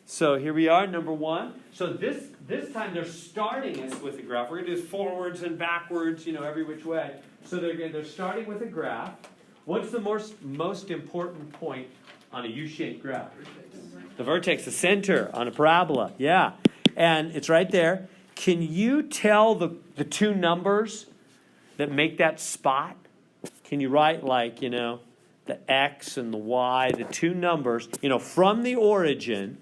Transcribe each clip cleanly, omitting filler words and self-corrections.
So here we are, number 1. So this time they're starting us with a graph. We're going to do this forwards and backwards, every which way. So they're starting with a graph. What's the most important point on a U-shaped graph? The vertex, the center on a parabola. Yeah. And it's right there. Can you tell the two numbers that make that spot? Can you write the X and the Y, the two numbers, from the origin?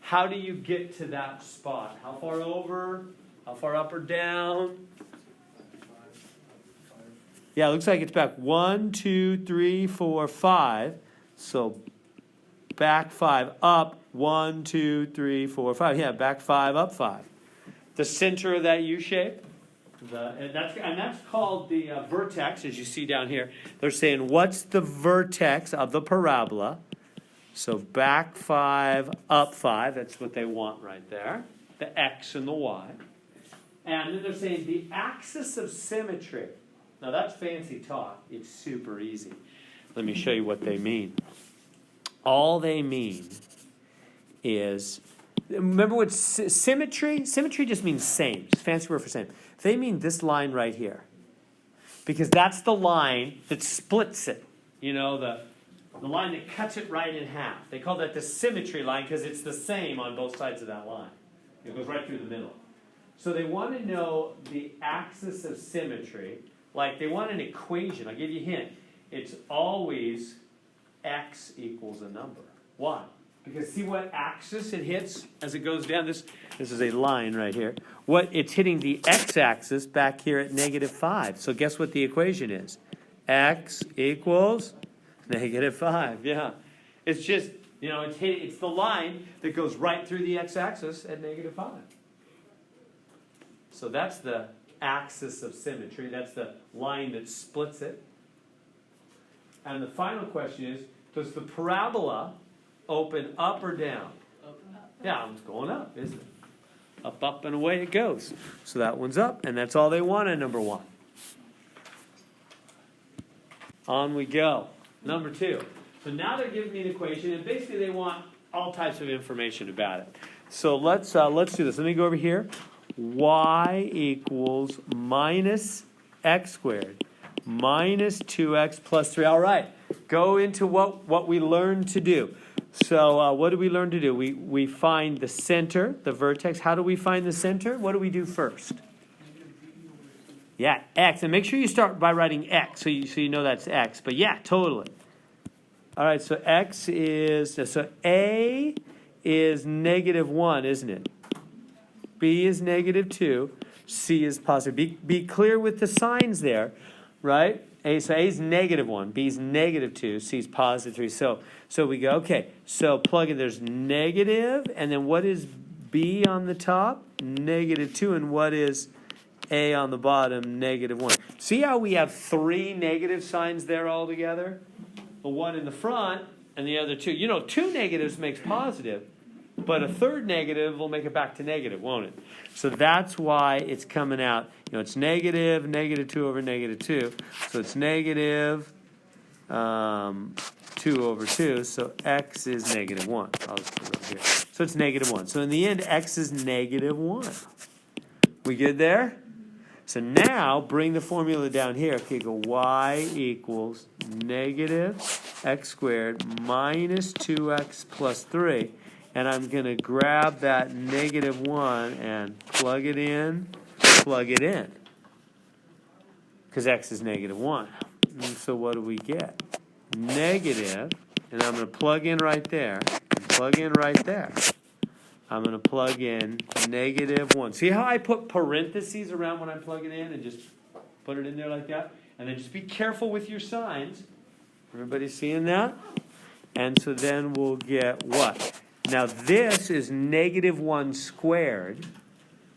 How do you get to that spot? How far over? How far up or down? Yeah, it looks like it's back 1, 2, 3, 4, 5. So back 5, up 1, 2, 3, 4, 5. Yeah, back 5, up 5. The center of that U shape. And that's called the vertex, as you see down here. They're saying, what's the vertex of the parabola? So back 5, up 5, that's what they want right there. The X and the Y. And then they're saying the axis of symmetry. Now that's fancy talk. It's super easy. Let me show you what they mean. All they mean is, remember what symmetry? Symmetry just means same. It's a fancy word for same. They mean this line right here. Because that's the line that splits it. The line that cuts it right in half. They call that the symmetry line because it's the same on both sides of that line. It goes right through the middle. So they want to know the axis of symmetry. Like they want an equation. I'll give you a hint. It's always x equals a number. Why? Because see what axis it hits as it goes down? This is a line right here. It's hitting the x-axis back here at -5. So guess what the equation is? X equals -5. Yeah. It's just, it's the line that goes right through the x-axis at -5. So that's the axis of symmetry. That's the line that splits it. And the final question is, does the parabola open up or down? Up. Yeah, it's going up, isn't it? Up, up, and away it goes. So that one's up, and that's all they want in number 1. On we go. Number 2. So now they're giving me an equation, and basically they want all types of information about it. So let's do this. Let me go over here. Y equals minus x squared minus 2x plus 3. All right. Go into what we learned to do. So what do we learn to do? We find the center, the vertex. How do we find the center? What do we do first? Yeah, x. And make sure you start by writing x so you know that's x. But yeah, totally. All right, so x is, so A is -1, isn't it? B is -2. C is positive. Be clear with the signs there, right? So A is -1, B is -2, C is +3. So we go, okay, so plug in, there's negative, and then what is B on the top? -2, and what is A on the bottom? -1. See how we have 3 negative signs there all together? The one in the front and the other 2. 2 negatives makes positive, but a third negative will make it back to negative, won't it? So that's why it's coming out. It's negative, -2 over -2. So it's negative 2 over 2. So x is -1. I'll just put it over here. So it's -1. So in the end, x is -1. We good there? So now bring the formula down here. Okay, go y equals -x squared minus 2x plus 3. And I'm going to grab that -1 and plug it in. Because x is -1. And so what do we get? Negative, and I'm going to plug in right there, and plug in right there. I'm going to plug in -1. See how I put parentheses around when I'm plugging in and just put it in there like that? And then just be careful with your signs. Everybody seeing that? And so then we'll get what? Now this is -1 squared,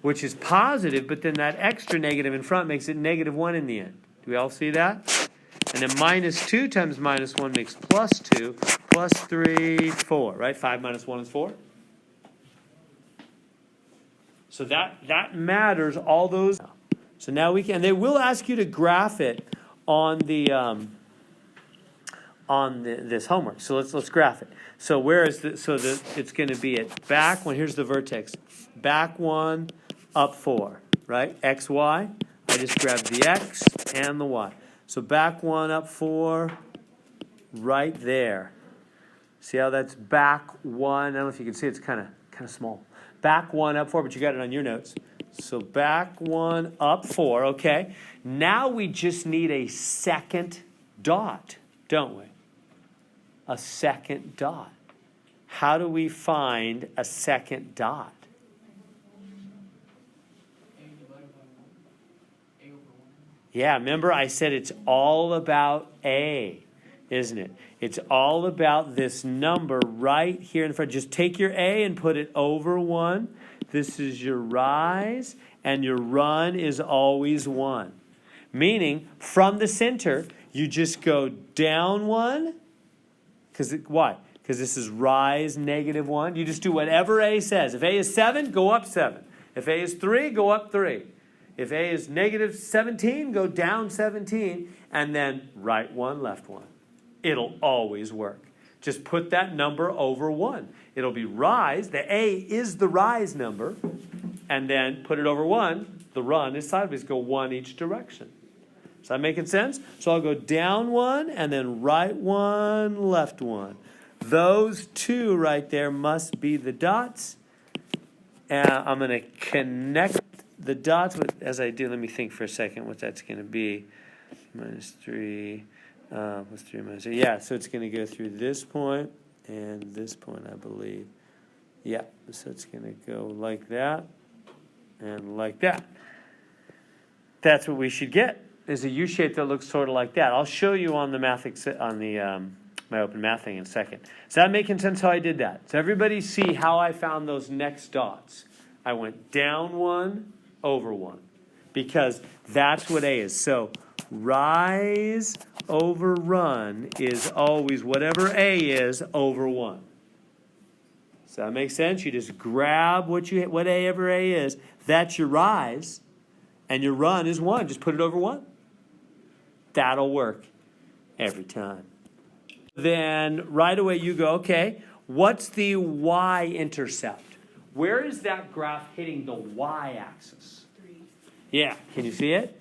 which is positive, but then that extra negative in front makes it -1 in the end. Do we all see that? And then -2 times -1 makes +2, +3, 4, right? 5 minus 1 is 4. So that matters, all those. So now we can, they will ask you to graph it on the on this homework. So let's graph it. So where is it's going to be at back 1. Here's the vertex. Back 1, up 4, right? X, Y. I just grabbed the X and the Y. So back 1, up 4, right there. See how that's back 1? I don't know if you can see, it's kind of small. Back 1, up 4, but you got it on your notes. So back 1, up 4, okay. Now we just need a second dot, don't we? A second dot. How do we find a second dot? Yeah, remember I said it's all about A, isn't it? It's all about this number right here in front. Just take your A and put it over 1. This is your rise, and your run is always 1. Meaning, from the center, you just go down 1. Why? Because this is rise -1. You just do whatever A says. If A is 7, go up 7. If A is 3, go up 3. If A is -17, go down 17, and then right 1, left 1. It'll always work. Just put that number over 1. It'll be rise. The A is the rise number, and then put it over 1. The run is sideways. Go 1 each direction. Is that making sense? So I'll go down 1, and then right 1, left 1. Those two right there must be the dots. And I'm going to connect the dots as I do. Let me think for a second what that's going to be. -3. What's 3 minus 8? Yeah, so it's going to go through this point and this point, I believe. Yeah, so it's going to go like that and like that. That's what we should get, is a U shape that looks sort of like that. I'll show you on the my open math thing in a second. Is that making sense how I did that? Does everybody see how I found those next dots? I went down 1, over 1, because that's what A is. So rise over run is always whatever A is over 1. Does that make sense? You just grab whatever A is. That's your rise, and your run is 1. Just put it over 1. That'll work every time. Then right away you go, okay, what's the Y-intercept? Where is that graph hitting the Y-axis? 3. Yeah, can you see it?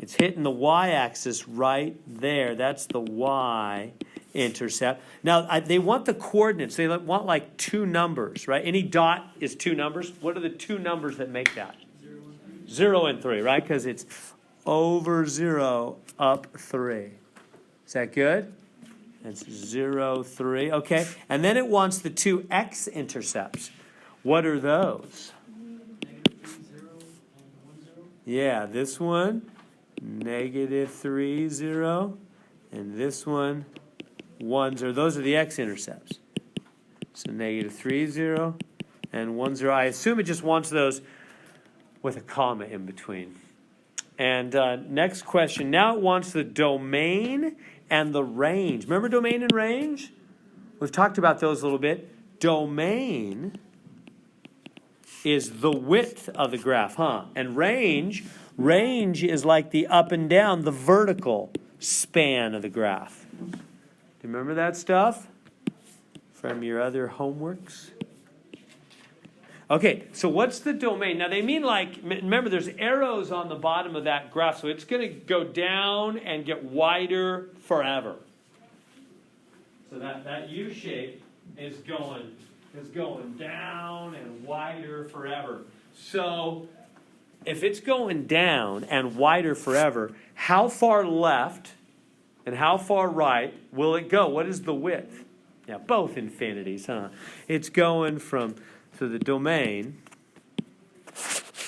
It's hitting the Y-axis right there. That's the Y-intercept. Now, they want the coordinates. They want like 2 numbers, right? Any dot is 2 numbers. What are the 2 numbers that make that? 0 and 3, right? Because it's over 0, up 3. Is that good? That's 0, 3. Okay. And then it wants the 2 X-intercepts. What are those? Yeah, this one, -3, 0. And this one, 1, 0. Those are the X-intercepts. So -3, 0, and 1, 0. I assume it just wants those with a comma in between. And next question. Now it wants the domain and the range. Remember domain and range? We've talked about those a little bit. Domain is the width of the graph, huh? And range is like the up and down, the vertical span of the graph. Do you remember that stuff from your other homeworks? Okay, so what's the domain? Now they mean like, remember there's arrows on the bottom of that graph, so it's going to go down and get wider forever. So that U shape is going down and wider forever. So if it's going down and wider forever, how far left and how far right will it go? What is the width? Yeah, both infinities, huh? It's going from... So the domain,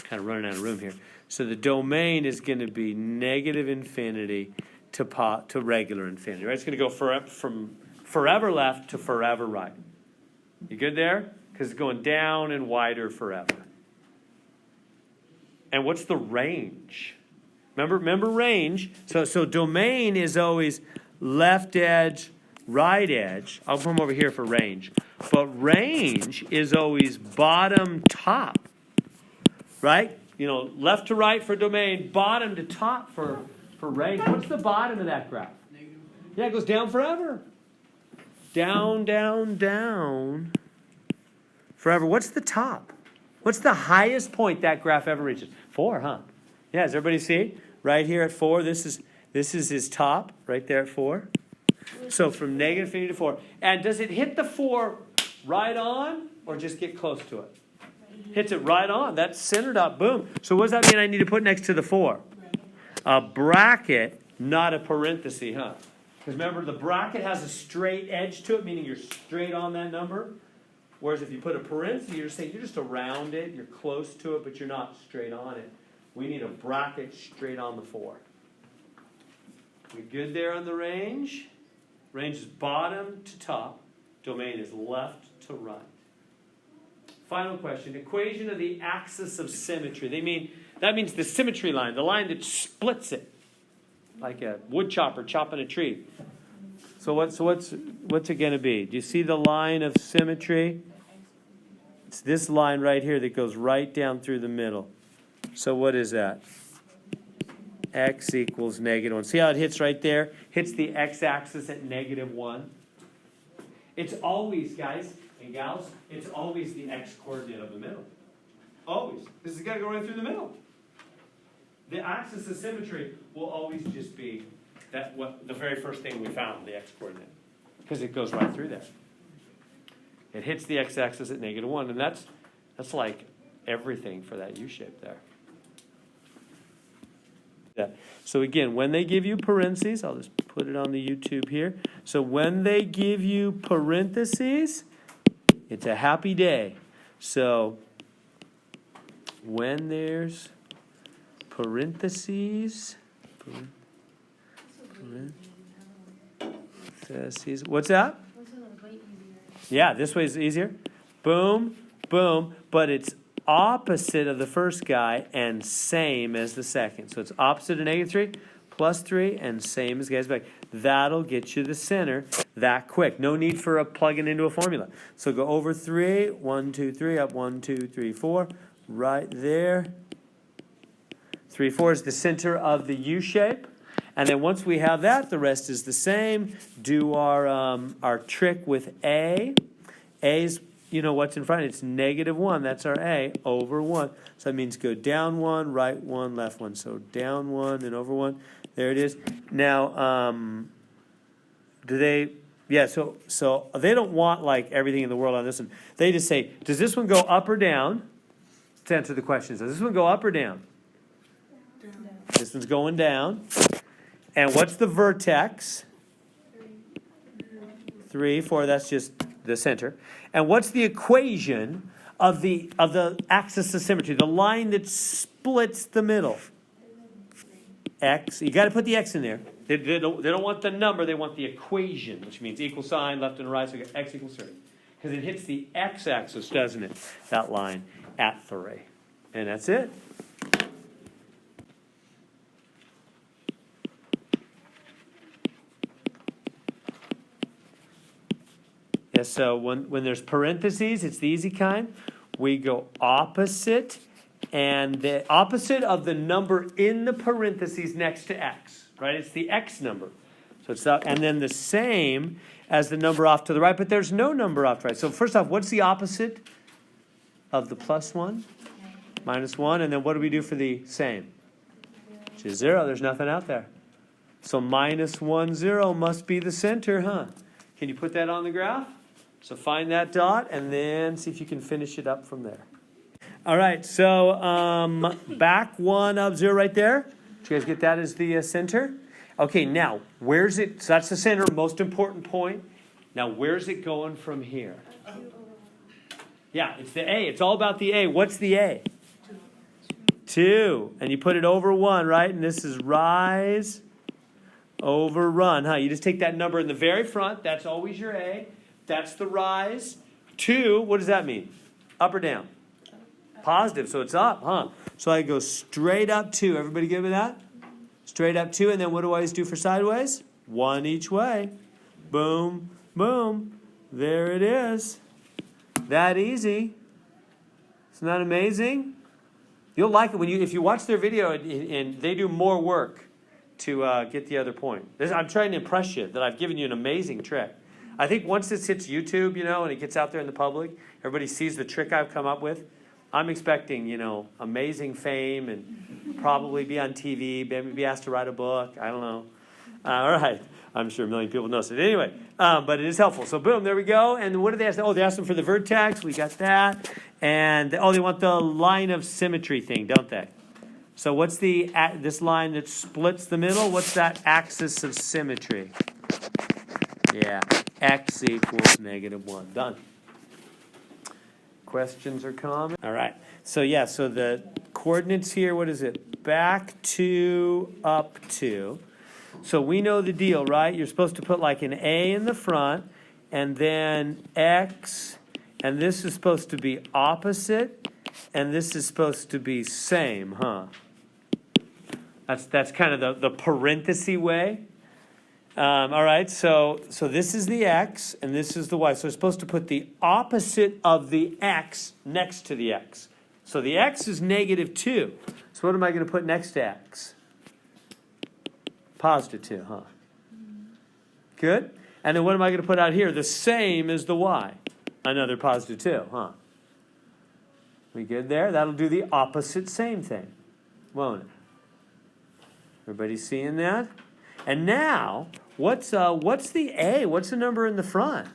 kind of running out of room here. So the domain is going to be -infinity to regular infinity, right? It's going to go from forever left to forever right. You good there? Because it's going down and wider forever. And what's the range? Remember range? So domain is always left edge, right edge. I'll come over here for range. But range is always bottom top, right? You know, left to right for domain, bottom to top for range. What's the bottom of that graph? Yeah, it goes down forever. Down, down, down. Forever. What's the top? What's the highest point that graph ever reaches? 4, huh? Yeah, does everybody see? Right here at 4, this is his top, right there at 4. So from negative infinity to 4. And does it hit the 4 right on, or just get close to it? Hits it right on. That's centered up. Boom. So what does that mean I need to put next to the 4? A bracket, not a parenthesis, huh? Because remember, the bracket has a straight edge to it, meaning you're straight on that number. Whereas if you put a parenthesis, you're saying you're just around it, you're close to it, but you're not straight on it. We need a bracket straight on the 4. We good there on the range? Range is bottom to top. Domain is left to right. Final question. Equation of the axis of symmetry. That means the symmetry line, the line that splits it, like a wood chopper chopping a tree. So what's it going to be? Do you see the line of symmetry? It's this line right here that goes right down through the middle. So what is that? X equals -1. See how it hits right there? Hits the x-axis at -1. It's always, guys and gals, it's always the x-coordinate of the middle. Always. This has got to go right through the middle. The axis of symmetry will always just be the very first thing we found, the x-coordinate, because it goes right through there. It hits the x-axis at -1, and that's like everything for that U-shape there. Yeah. So again, when they give you parentheses, I'll just put it on the YouTube here. So when they give you parentheses, it's a happy day. So when there's parentheses, what's that? Yeah, this way is easier. Boom, boom, but it's opposite of the first guy and same as the second. So it's opposite of -3, +3, and same as guys back. That'll get you the center that quick. No need for plugging into a formula. So go over 3, 1, 2, 3, up 1, 2, 3, 4, right there. 3, 4 is the center of the U shape. And then once we have that, the rest is the same. Do our trick with A. A's, you know what's in front? It's -1. That's our A over 1. So that means go down 1, right 1, left 1. So down 1 and over 1. There it is. Now, so they don't want like everything in the world on this one. They just say, does this one go up or down? To answer the question, does this one go up or down? Down. This one's going down. And what's the vertex? 3, 4, that's just the center. And what's the equation of the axis of symmetry, the line that splits the middle? X. You got to put the X in there. They don't want the number, they want the equation, which means equal sign, left and right, so you get X equals 3. Because it hits the x-axis, doesn't it? That line at 3. And that's it. Yes, so when there's parentheses, it's the easy kind. We go opposite, and the opposite of the number in the parentheses next to x, right? It's the x number. So it's that, and then the same as the number off to the right, but there's no number off to the right. So first off, what's the opposite of the +1? -1, and then what do we do for the same? Which is 0. There's nothing out there. So -1, 0 must be the center, huh? Can you put that on the graph? So find that dot and then see if you can finish it up from there. All right, so back 1 up 0 right there. Did you guys get that as the center? Okay, now where's it? So that's the center, most important point. Now where's it going from here? Yeah, it's the A. It's all about the A. What's the A? 2. And you put it over 1, right? And this is rise over run, huh? You just take that number in the very front. That's always your A. That's the rise. 2, what does that mean? Up or down? Positive, so it's up, huh? So I go straight up 2. Everybody good with that? Straight up 2, and then what do I always do for sideways? 1 each way. Boom, boom. There it is. That easy. Isn't that amazing? You'll like it if you watch their video and they do more work to get the other point. I'm trying to impress you that I've given you an amazing trick. I think once this hits YouTube, and it gets out there in the public, everybody sees the trick I've come up with. I'm expecting, amazing fame and probably be on TV, maybe be asked to write a book. I don't know. All right. I'm sure a million people know it. Anyway, but it is helpful. So boom, there we go. And what did they ask? Oh, they asked them for the vertex. We got that. And, they want the line of symmetry thing, don't they? So what's this line that splits the middle? What's that axis of symmetry? Yeah, x equals -1. Done. Questions or comments? All right. So so the coordinates here, what is it? Back to, up to. So we know the deal, right? You're supposed to put like an A in the front, and then X, and this is supposed to be opposite, and this is supposed to be same, huh? That's kind of the parenthesis way. All right, so this is the X, and this is the Y. So we're supposed to put the opposite of the X next to the X. So the X is -2. So what am I going to put next to X? +2, huh? Good. And then what am I going to put out here? The same as the Y. Another +2, huh? We good there? That'll do the opposite same thing, won't it? Everybody seeing that? And now, what's the A? What's the number in the front?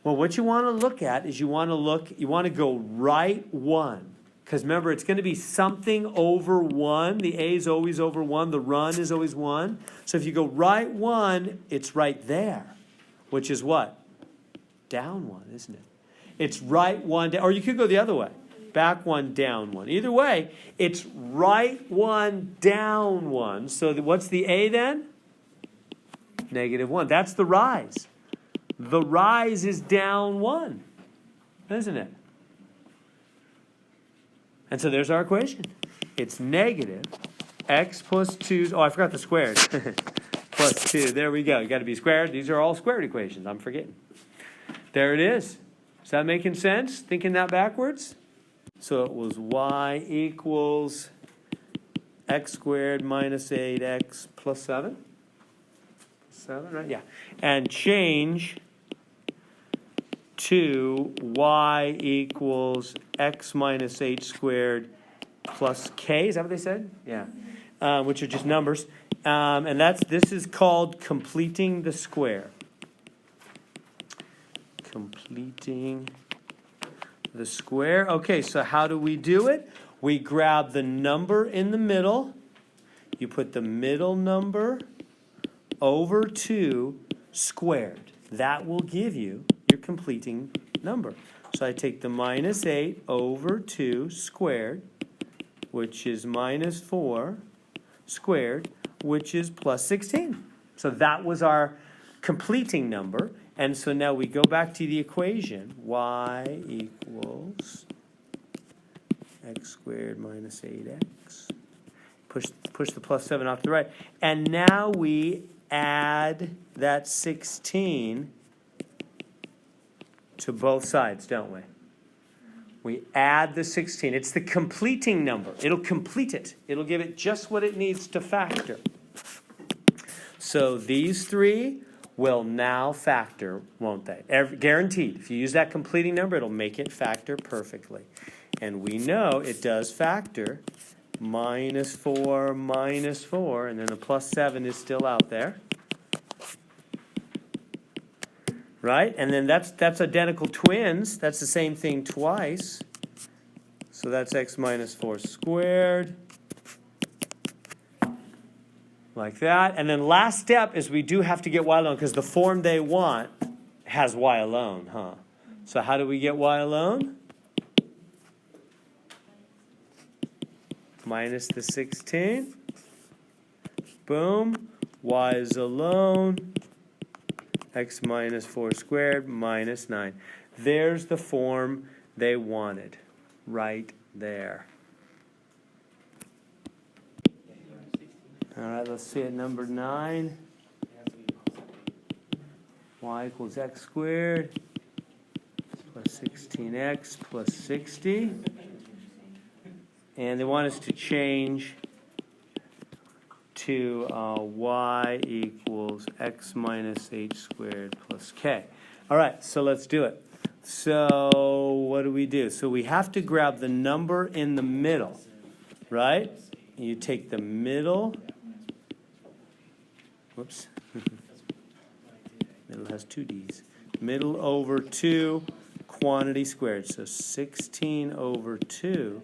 Well, what you want to look at is you want to go right 1. Because remember, it's going to be something over 1. The A is always over 1. The run is always 1. So if you go right 1, it's right there. Which is what? Down 1, isn't it? It's right 1 down. Or you could go the other way. Back 1, down 1. Either way, it's right 1, down 1. So what's the A then? -1. That's the rise. The rise is down 1, isn't it? And so there's our equation. It's negative x plus 2. Oh, I forgot the squared. Plus 2. There we go. You got to be squared. These are all squared equations. I'm forgetting. There it is. Is that making sense? Thinking that backwards? So it was y equals x squared minus 8x plus 7. 7, right? Yeah. And change to y equals x minus 8 squared plus k. Is that what they said? Yeah. Which are just numbers. And this is called completing the square. Completing the square. Okay, so how do we do it? We grab the number in the middle. You put the middle number over 2 squared. That will give you your completing number. So I take the minus 8 over 2 squared, which is minus 4 squared, which is plus 16. So that was our completing number. And so now we go back to the equation. Y equals x squared minus 8x. Push the plus 7 off to the right. And now we add that 16 to both sides, don't we? We add the 16. It's the completing number. It'll complete it. It'll give it just what it needs to factor. So these three will now factor, won't they? Guaranteed. If you use that completing number, it'll make it factor perfectly. And we know it does factor minus 4, and then the plus 7 is still out there. Right? And then that's identical twins. That's the same thing twice. So that's x minus 4 squared. Like that. And then last step is we do have to get y alone because the form they want has y alone, huh? So how do we get y alone? Minus the 16. Boom. Y is alone. X minus 4 squared minus 9. There's the form they wanted. Right there. All right, let's see at number 9. Y equals x squared plus 16x plus 60. And they want us to change to y equals x minus h squared plus k. All right, so let's do it. So what do? So we have to grab the number in the middle, right? You take the middle. Whoops. Middle has two D's. Middle over 2 quantity squared. So 16 over 2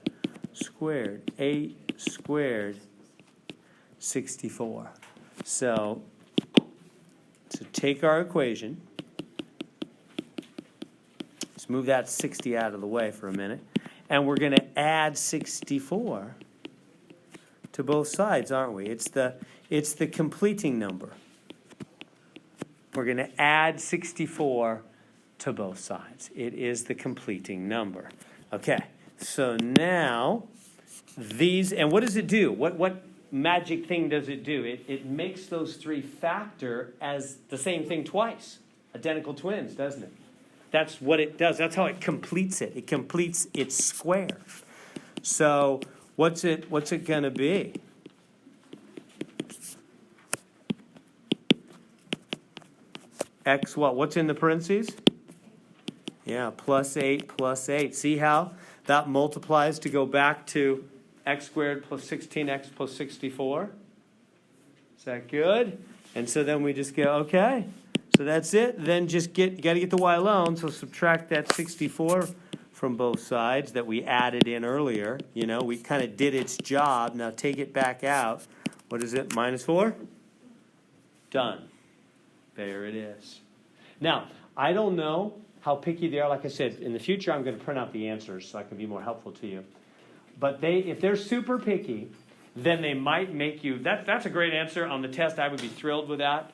squared. 8 squared. 64. So take our equation. Let's move that 60 out of the way for a minute. And we're going to add 64 to both sides, aren't we? It's the completing number. We're going to add 64 to both sides. It is the completing number. Okay, so now these, and what does it do? What magic thing does it do? It makes those three factor as the same thing twice. Identical twins, doesn't it? That's what it does. That's how it completes it. It completes its square. So what's it going to be? X what? What's in the parentheses? Yeah, plus 8 plus 8. See how that multiplies to go back to x squared plus 16x plus 64? Is that good? And so then we just go, okay, so that's it. Then just got to get the y alone, so subtract that 64 from both sides that we added in earlier. You know, we kind of did its job. Now take it back out. What is it, minus 4? Done. There it is. Now, I don't know how picky they are. Like I said, in the future, I'm going to print out the answers so I can be more helpful to you. But if they're super picky, then they might make you, that's a great answer on the test. I would be thrilled with that.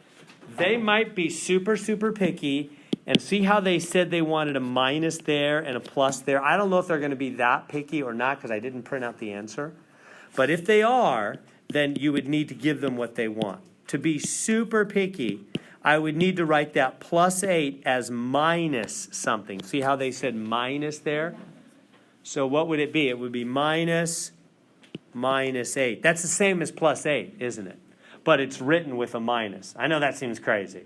They might be super, super picky, and see how they said they wanted a minus there and a plus there. I don't know if they're going to be that picky or not because I didn't print out the answer. But if they are, then you would need to give them what they want. To be super picky, I would need to write that plus 8 as minus something. See how they said minus there? So what would it be? It would be minus 8. That's the same as plus 8, isn't it? But it's written with a minus. I know that seems crazy.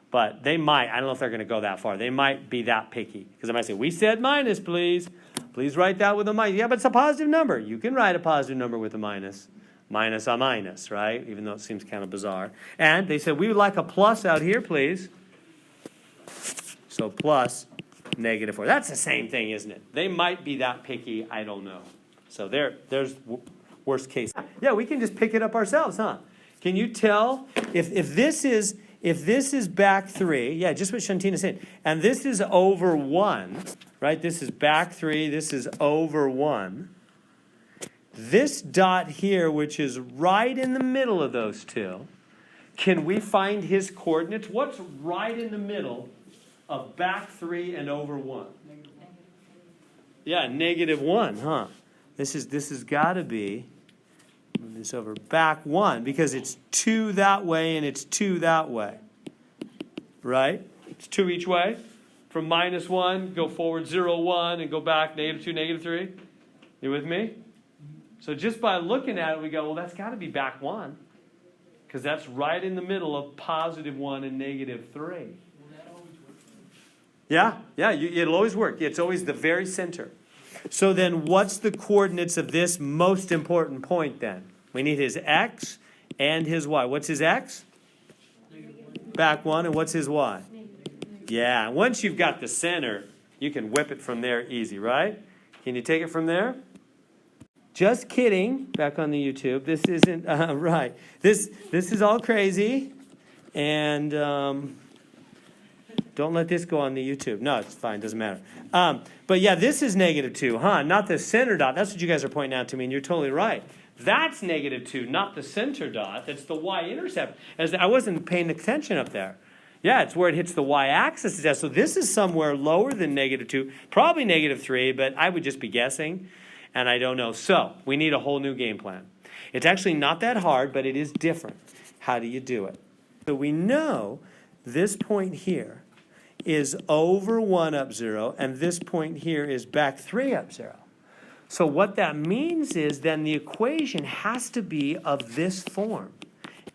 But they might. I don't know if they're going to go that far. They might be that picky. Because they might say, we said minus, please. Please write that with a minus. Yeah, but it's a positive number. You can write a positive number with a minus. Minus a minus, right? Even though it seems kind of bizarre. And they said, we would like a plus out here, please. So plus negative 4. That's the same thing, isn't it? They might be that picky. I don't know. So there's worst case. Yeah, we can just pick it up ourselves, huh? Can you tell if this is back 3? Yeah, just what Shantina said. And this is over 1, right? This is back 3. This is over 1. This dot here, which is right in the middle of those two, can we find his coordinates? What's right in the middle of back 3 and over 1? Yeah, negative 1, huh? This has got to be this over back 1 because it's 2 that way and it's 2 that way. Right? It's 2 each way. From minus 1, go forward 0, 1, and go back negative 2, negative 3. You with me? So just by looking at it, we go, well, that's got to be back 1. Because that's right in the middle of positive 1 and negative 3. Will that always work? Yeah, it'll always work. It's always the very center. So then what's the coordinates of this most important point then? We need his x and his y. What's his x? Back 1. And what's his y? Yeah, once you've got the center, you can whip it from there easy, right? Can you take it from there? Just kidding. Back on the YouTube. This isn't right. This is all crazy. And don't let this go on the YouTube. No, it's fine. Doesn't matter. But yeah, this is negative 2, huh? Not the center dot. That's what you guys are pointing out to me, and you're totally right. That's negative 2, not the center dot. That's the Y-intercept. As I wasn't paying attention up there. Yeah, it's where it hits the Y-axis. So this is somewhere lower than negative 2. Probably negative 3, but I would just be guessing. And I don't know. So we need a whole new game plan. It's actually not that hard, but it is different. How do you do it? So we know this point here is over 1 up 0, and this point here is back 3 up 0. So what that means is then the equation has to be of this form.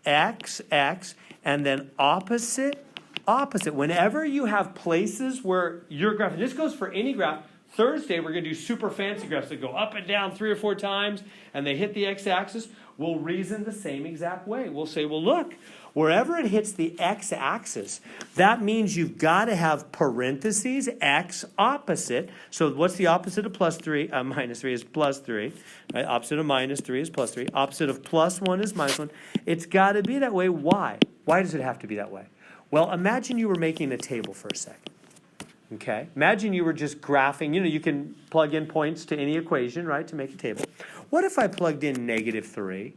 x, x, and then opposite, opposite. Whenever you have places where your graph, and this goes for any graph, Thursday we're going to do super fancy graphs that go up and down 3 or 4 times, and they hit the x-axis. We'll reason the same exact way. We'll say, well, look, wherever it hits the x-axis, that means you've got to have parentheses, x opposite. So what's the opposite of plus 3? Minus 3 is plus 3. Right? Opposite of minus 3 is plus 3. Opposite of plus 1 is minus 1. It's got to be that way. Why? Why does it have to be that way? Well, imagine you were making a table for a second. Okay? Imagine you were just graphing. You know, you can plug in points to any equation, right, to make a table. What if I plugged in -3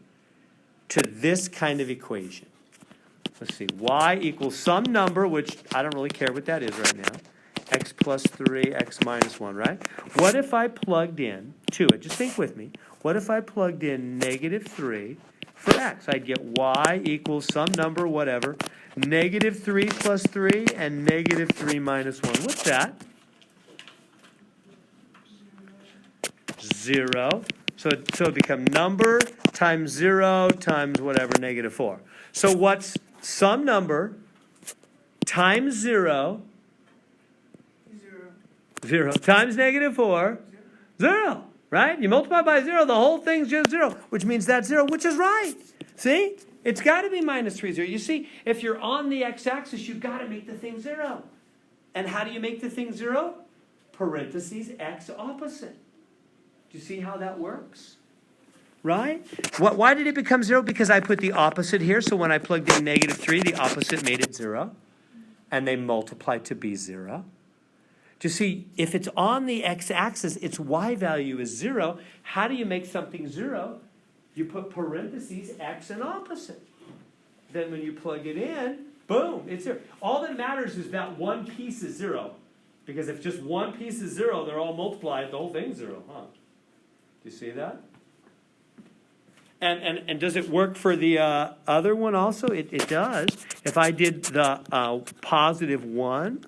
to this kind of equation? Let's see, y equals some number, which I don't really care what that is right now. X plus 3, x minus 1, right? What if I plugged in to it? Just think with me. What if I plugged in -3 for x? I'd get y equals some number, whatever. -3 plus 3 and -3 minus 1. What's that? 0. So it become number times 0 times whatever, -4. So what's some number times 0, 0 times -4, 0, right? You multiply by 0, the whole thing's just 0, which means that's 0, which is right. See? It's got to be -3, 0. You see, if you're on the x-axis, you've got to make the thing 0. And how do you make the thing 0? Parentheses, x opposite. Do you see how that works? Right? Why did it become 0? Because I put the opposite here. So when I plugged in -3, the opposite made it 0. And they multiplied to be 0. Do you see, if it's on the x-axis, its y value is 0. How do you make something 0? You put parentheses, x and opposite. Then when you plug it in, boom, it's 0. All that matters is that one piece is 0. Because if just one piece is 0, they're all multiplied, the whole thing's 0, huh? Do you see that? And does it work for the other one also? It does. If I did the +1,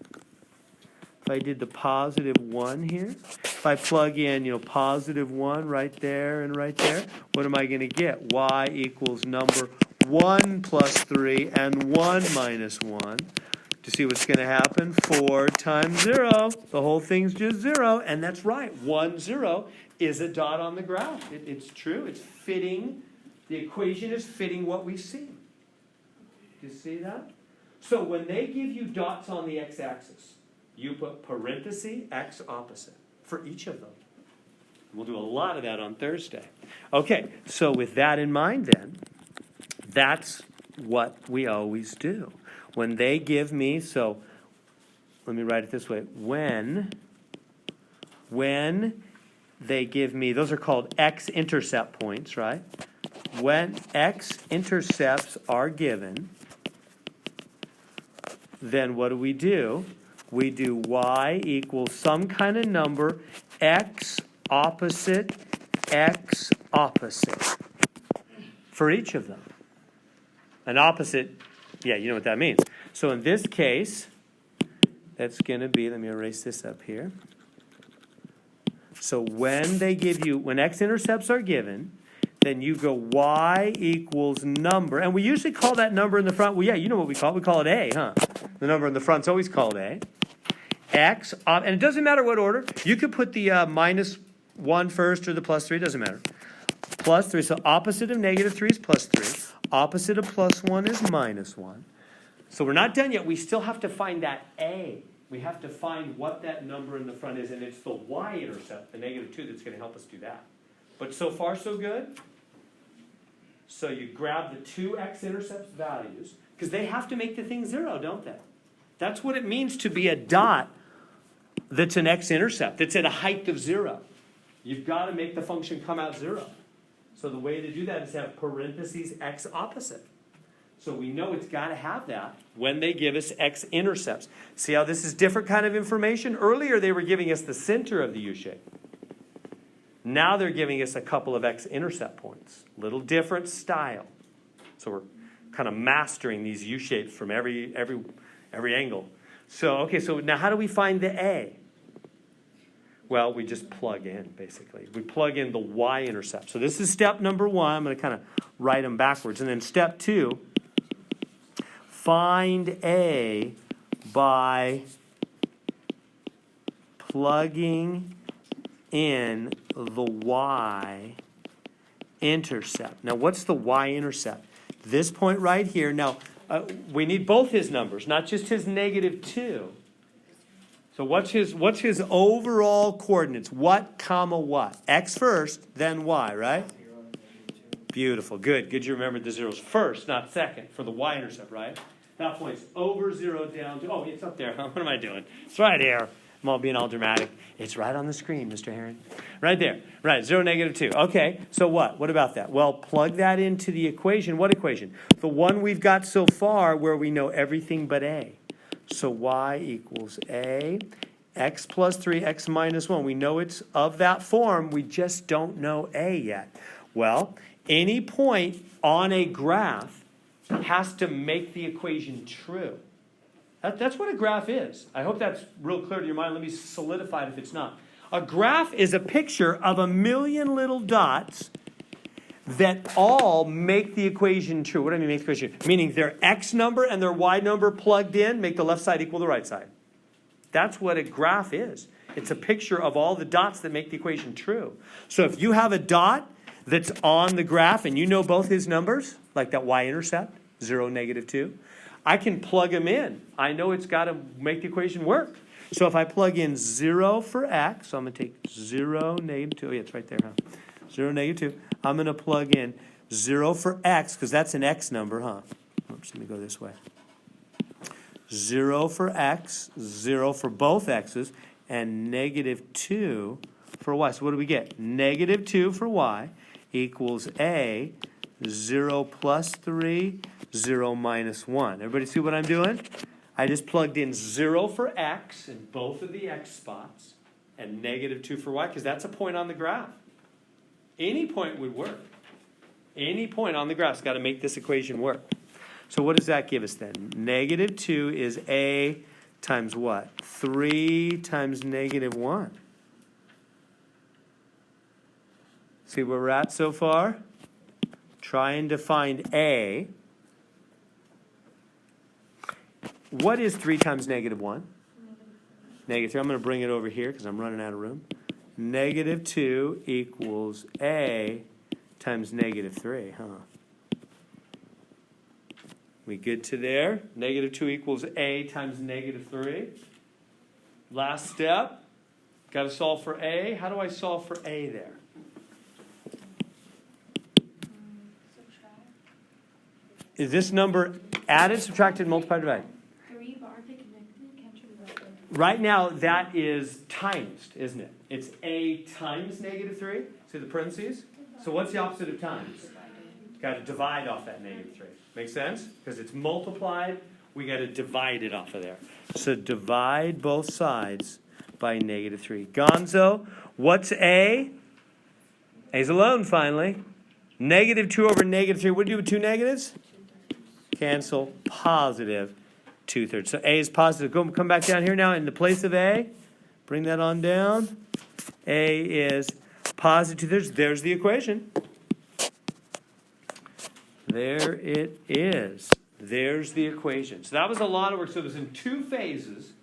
if I did the +1 here, if I plug in, +1 right there and right there, what am I going to get? Y equals number 1 plus 3 and 1 minus 1. Do you see what's going to happen? 4 times 0. The whole thing's just 0. And that's right. 1, 0 is a dot on the graph. It's true. It's fitting. The equation is fitting what we see. Do you see that? So when they give you dots on the x-axis, you put parenthesis, x opposite for each of them. We'll do a lot of that on Thursday. Okay, so with that in mind then, that's what we always do. When they give me, so let me write it this way. When they give me, those are called X-Intercept points, right? When X-intercepts are given, then what do? We do y equals some kind of number, x opposite, for each of them. An opposite, yeah, you know what that means. So in this case, that's going to be, let me erase this up here. So when they give you, when x-intercepts are given, then you go y equals number. And we usually call that number in the front, well, yeah, you know what we call it. We call it a, huh? The number in the front's always called a. X, and it doesn't matter what order. You could put the -1 first or the +3, doesn't matter. +3, so opposite of -3 is +3. Opposite of +1 is -1. So we're not done yet. We still have to find that a. We have to find what that number in the front is, and it's the y-intercept, the -2, that's going to help us do that. But so far, so good. So you grab the two x-intercepts values, because they have to make the thing 0, don't they? That's what it means to be a dot that's an x-intercept, that's at a height of 0. You've got to make the function come out 0. So the way to do that is to have parentheses x opposite. So we know it's got to have that when they give us x-intercepts. See how this is different kind of information? Earlier they were giving us the center of the U-shape. Now they're giving us a couple of x-intercept points. Little different style. So we're kind of mastering these U-shapes from every angle. So, okay, so now how do we find the a? Well, we just plug in, basically. We plug in the y-intercept. So this is step number 1. I'm going to kind of write them backwards. And then step 2, find A by plugging in the Y-intercept. Now, what's the Y-intercept? This point right here. Now, we need both his numbers, not just his -2. So what's his overall coordinates? What, comma, what? X first, then Y, right? Beautiful. Good you remembered the zeros first, not second, for the Y-intercept, right? That point's over 0 down to, oh, it's up there. What am I doing? It's right here. I'm all being all dramatic. It's right on the screen, Mr. Heron. Right there. Right, 0, -2. Okay, so what? What about that? Well, plug that into the equation. What equation? The one we've got so far where we know everything but A. So Y equals A, X plus 3, X minus 1. We know it's of that form. We just don't know A yet. Well, any point on a graph has to make the equation true. That's what a graph is. I hope that's real clear to your mind. Let me solidify it if it's not. A graph is a picture of a million little dots that all make the equation true. What do I mean make the equation? Meaning their X number and their Y number plugged in make the left side equal the right side. That's what a graph is. It's a picture of all the dots that make the equation true. So if you have a dot that's on the graph and you know both his numbers, like that Y-intercept, 0, -2, I can plug them in. I know it's got to make the equation work. So if I plug in 0 for X, so I'm going to take 0, -2. Oh, yeah, it's right there, huh? 0, -2. I'm going to plug in 0 for X, because that's an X number, huh? Oops, let me go this way. 0 for X, 0 for both X's, and -2 for Y. So what do we get? -2 for Y equals A, 0 plus 3, 0 minus 1. Everybody see what I'm doing? I just plugged in 0 for X in both of the X spots and -2 for Y, because that's a point on the graph. Any point would work. Any point on the graph's got to make this equation work. So what does that give us then? -2 is A times what? 3 times -1. See where we're at so far? Trying to find A. What is 3 times -1? -3. I'm going to bring it over here because I'm running out of room. -2 equals A times -3, huh? We good to there? -2 equals A times -3. Last step. Got to solve for A. How do I solve for A there? Is this number added, subtracted, multiplied, divided? Right now, that is times, isn't it? It's A times -3. See the parentheses? So what's the opposite of times? Got to divide off that -3. Make sense? Because it's multiplied, we got to divide it off of there. So divide both sides by -3. Gonzo, what's A? A's alone, finally. -2 over -3. What do you do with two negatives? Cancel. Positive 2/3. So A is positive. Come back down here now in the place of A. Bring that on down. A is positive 2/3. There's the equation. There it is. There's the equation. So that was a lot of work. So it was in 2 phases.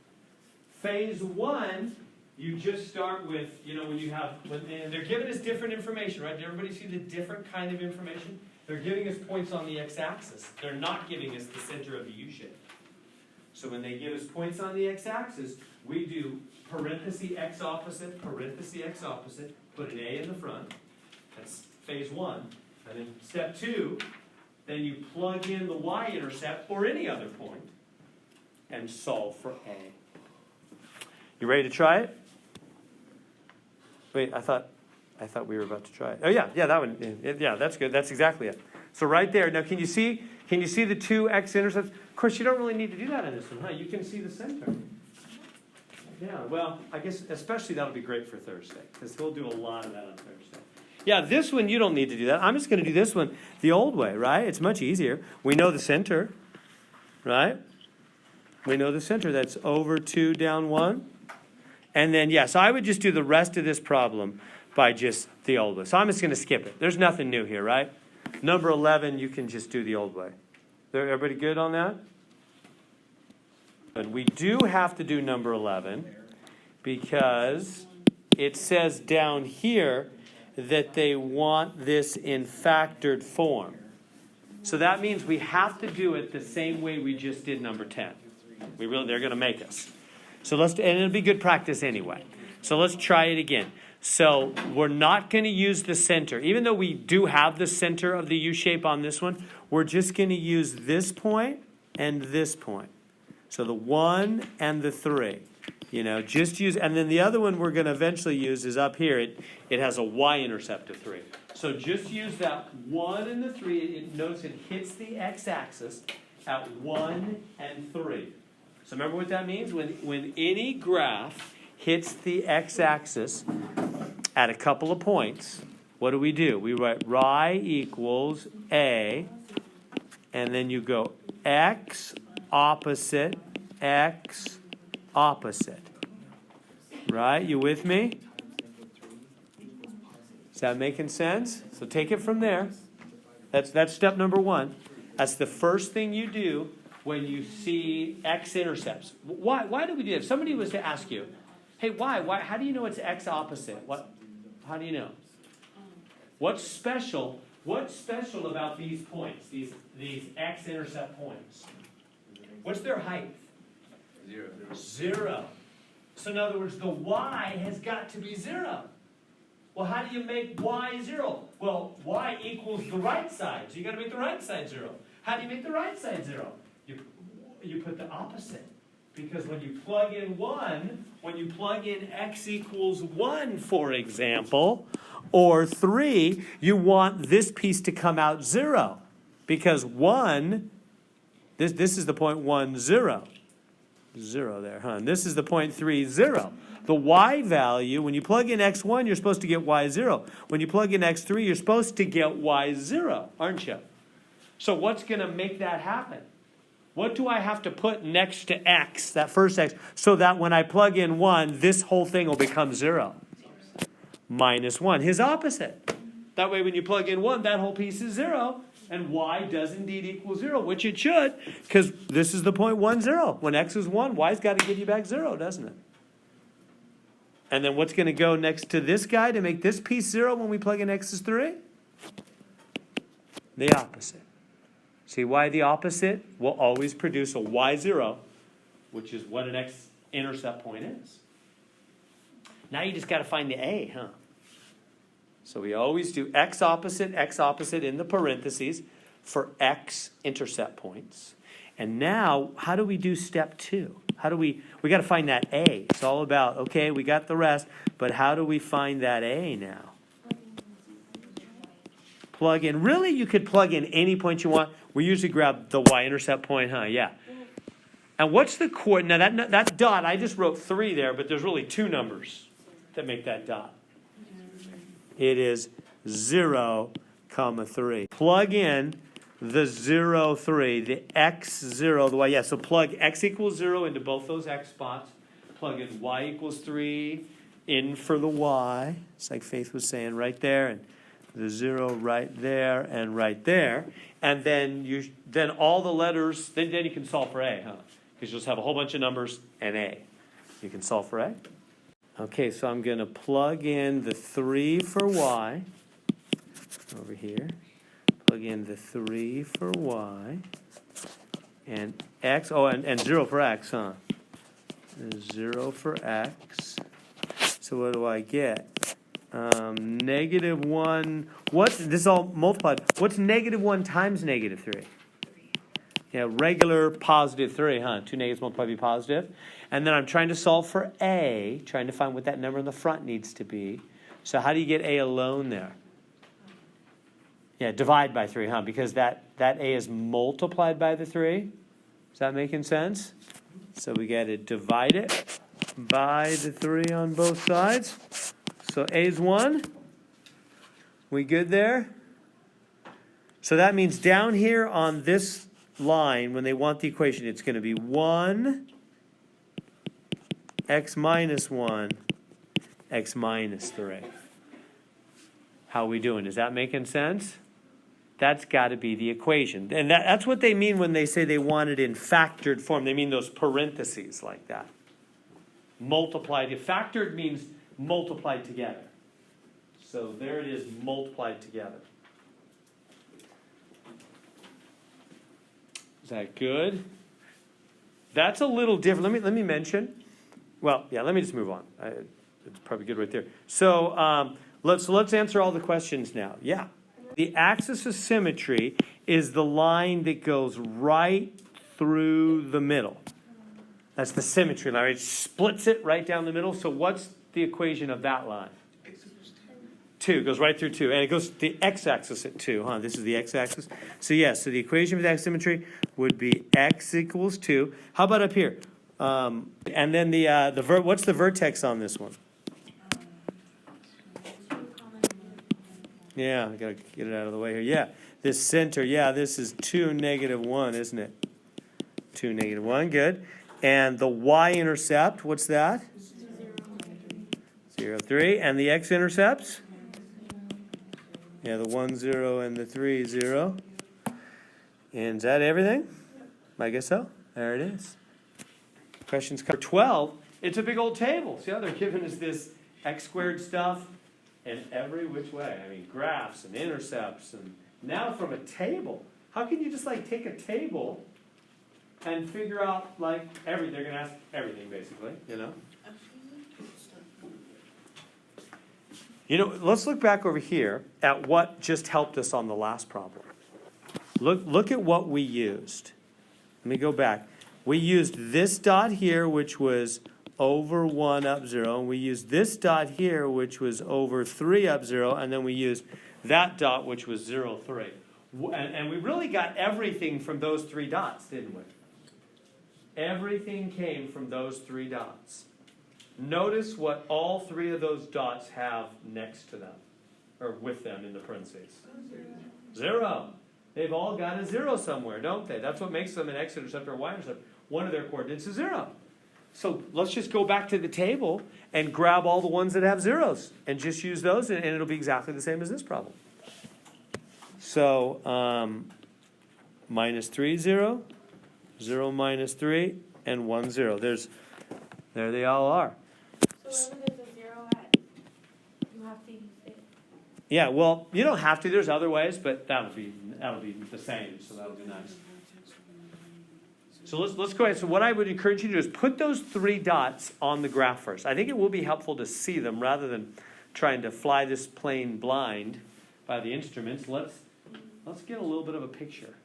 Phase 1, you just start with, when you have, and they're giving us different information, right? Did everybody see the different kind of information? They're giving us points on the x-axis. They're not giving us the center of the U-shape. So when they give us points on the x-axis, we do parenthesis x opposite, put an A in the front. That's phase 1. And then step 2, then you plug in the y-intercept or any other point and solve for A. You ready to try it? Wait, I thought we were about to try it. Oh yeah, that one. Yeah, that's good. That's exactly it. So right there. Now, can you see the 2 x-intercepts? Of course, you don't really need to do that in this one, huh? You can see the center. Yeah. Well, I guess especially that'll be great for Thursday because we'll do a lot of that on Thursday. Yeah, this one you don't need to do that. I'm just going to do this one the old way, right? It's much easier. We know the center, right? We know the center. That's over 2 down 1. And then, so I would just do the rest of this problem by just the old way. So I'm just going to skip it. There's nothing new here, right? Number 11, you can just do the old way. Everybody good on that? But we do have to do number 11 because it says down here that they want this in factored form. So that means we have to do it the same way we just did number 10. They're going to make us. So and it'll be good practice anyway. So let's try it again. So we're not going to use the center. Even though we do have the center of the U shape on this one, we're just going to use this point and this point. So the 1 and the 3. Just use, and then the other one we're going to eventually use is up here. It has a Y-intercept of 3. So just use that 1 and the 3. Notice it hits the x-axis at 1 and 3. So remember what that means? When any graph hits the x-axis at a couple of points, what do? We write y equals a, and then you go x opposite x opposite. Right? You with me? Is that making sense? So take it from there. That's step number 1. That's the first thing you do when you see x-intercepts. Why do we do that? If somebody was to ask you, hey, why? How do you know it's x opposite? How do you know? What's special about these points, these x-intercept points? What's their height? 0. So in other words, the y has got to be 0. Well, how do you make y 0? Well, y equals the right side, so you got to make the right side 0. How do you make the right side 0? You put the opposite. Because when you plug in x equals 1, for example, or 3, you want this piece to come out 0. Because 1, this is the point 1, 0. 0 there, huh? And this is the point 3, 0. The y value, when you plug in x1, you're supposed to get y0. When you plug in x3, you're supposed to get y0, aren't you? So what's going to make that happen? What do I have to put next to x, that first x, so that when I plug in 1, this whole thing will become 0? Minus 1, his opposite. That way when you plug in 1, that whole piece is 0. And y does indeed equal 0, which it should, because this is the point 1, 0. When x is 1, y's got to give you back 0, doesn't it? And then what's going to go next to this guy to make this piece 0 when we plug in x is 3? The opposite. See why the opposite will always produce a y0, which is what an x-intercept point is. Now you just got to find the a, huh? So we always do x opposite in the parentheses for x-intercept points. And now, how do we do step 2? We got to find that a. It's all about, okay, we got the rest, but how do we find that a now? Plug in. Really, you could plug in any point you want. We usually grab the y-intercept point, huh? Yeah. And what's the coordinate? Now, that dot, I just wrote 3 there, but there's really 2 numbers that make that dot. It is 0, 3. Plug in the 0, 3, the x0, the y. Yeah, so plug x equals 0 into both those x spots. Plug in y equals 3 in for the y. It's like Faith was saying right there, and the 0 right there and right there. And then all the letters, then you can solve for a, huh? Because you'll just have a whole bunch of numbers and a. You can solve for a. Okay, so I'm going to plug in the 3 for y over here. Plug in the 3 for y. And x, and 0 for x, huh? 0 for x. So what do I get? -1. This is all multiplied. What's -1 times -3? Yeah, regular positive 3, huh? 2 negatives multiplied by positive. And then I'm trying to solve for a, trying to find what that number in the front needs to be. So how do you get a alone there? Yeah, divide by 3, huh? Because that a is multiplied by the 3. Is that making sense? So we got to divide it by the 3 on both sides. So a is 1. We good there? So that means down here on this line, when they want the equation, it's going to be 1, x minus 1, x minus 3. How are we doing? Is that making sense? That's got to be the equation. And that's what they mean when they say they want it in factored form. They mean those parentheses like that. Multiplied. Factored means multiplied together. So there it is, multiplied together. Is that good? That's a little different. Let me mention. Well, yeah, let me just move on. It's probably good right there. So let's answer all the questions now. Yeah. The axis of symmetry is the line that goes right through the middle. That's the symmetry line. It splits it right down the middle. So what's the equation of that line? 2 goes right through 2. And it goes to the x-axis at 2. This is the x-axis. So yes, so the equation for the axis of symmetry would be x equals 2. How about up here? And then what's the vertex on this one? Yeah, I got to get it out of the way here. Yeah, this center, this is 2, -1, isn't it? 2, -1, good. And the y-intercept, what's that? 0, 3. And the x-intercepts? Yeah, the 1, 0, and the 3, 0. And is that everything? I guess so. There it is. Questions covered. 12, it's a big old table. See how they're giving us this x squared stuff in every which way. I mean, graphs and intercepts. And now from a table. How can you just take a table and figure out everything? They're going to ask everything basically, Let's look back over here at what just helped us on the last problem. Look at what we used. Let me go back. We used this dot here, which was over 1 up 0. And we used this dot here, which was over 3 up 0. And then we used that dot, which was 0, 3. And we really got everything from those 3 dots, didn't we? Everything came from those 3 dots. Notice what all 3 of those dots have next to them, or with them in the parentheses. 0. They've all got a 0 somewhere, don't they? That's what makes them an x-intercept or a y-intercept. One of their coordinates is 0. So let's just go back to the table and grab all the ones that have zeros and just use those, and it'll be exactly the same as this problem. So -3, 0, 0, -3, and 1, 0. There they all are. So whenever there's a 0 you have to use it. Yeah, well, you don't have to. There's other ways, but that'll be the same, so that'll be nice. So let's go ahead. So what I would encourage you to do is put those 3 dots on the graph first. I think it will be helpful to see them rather than trying to fly this plane blind by the instruments. Let's get a little bit of a picture.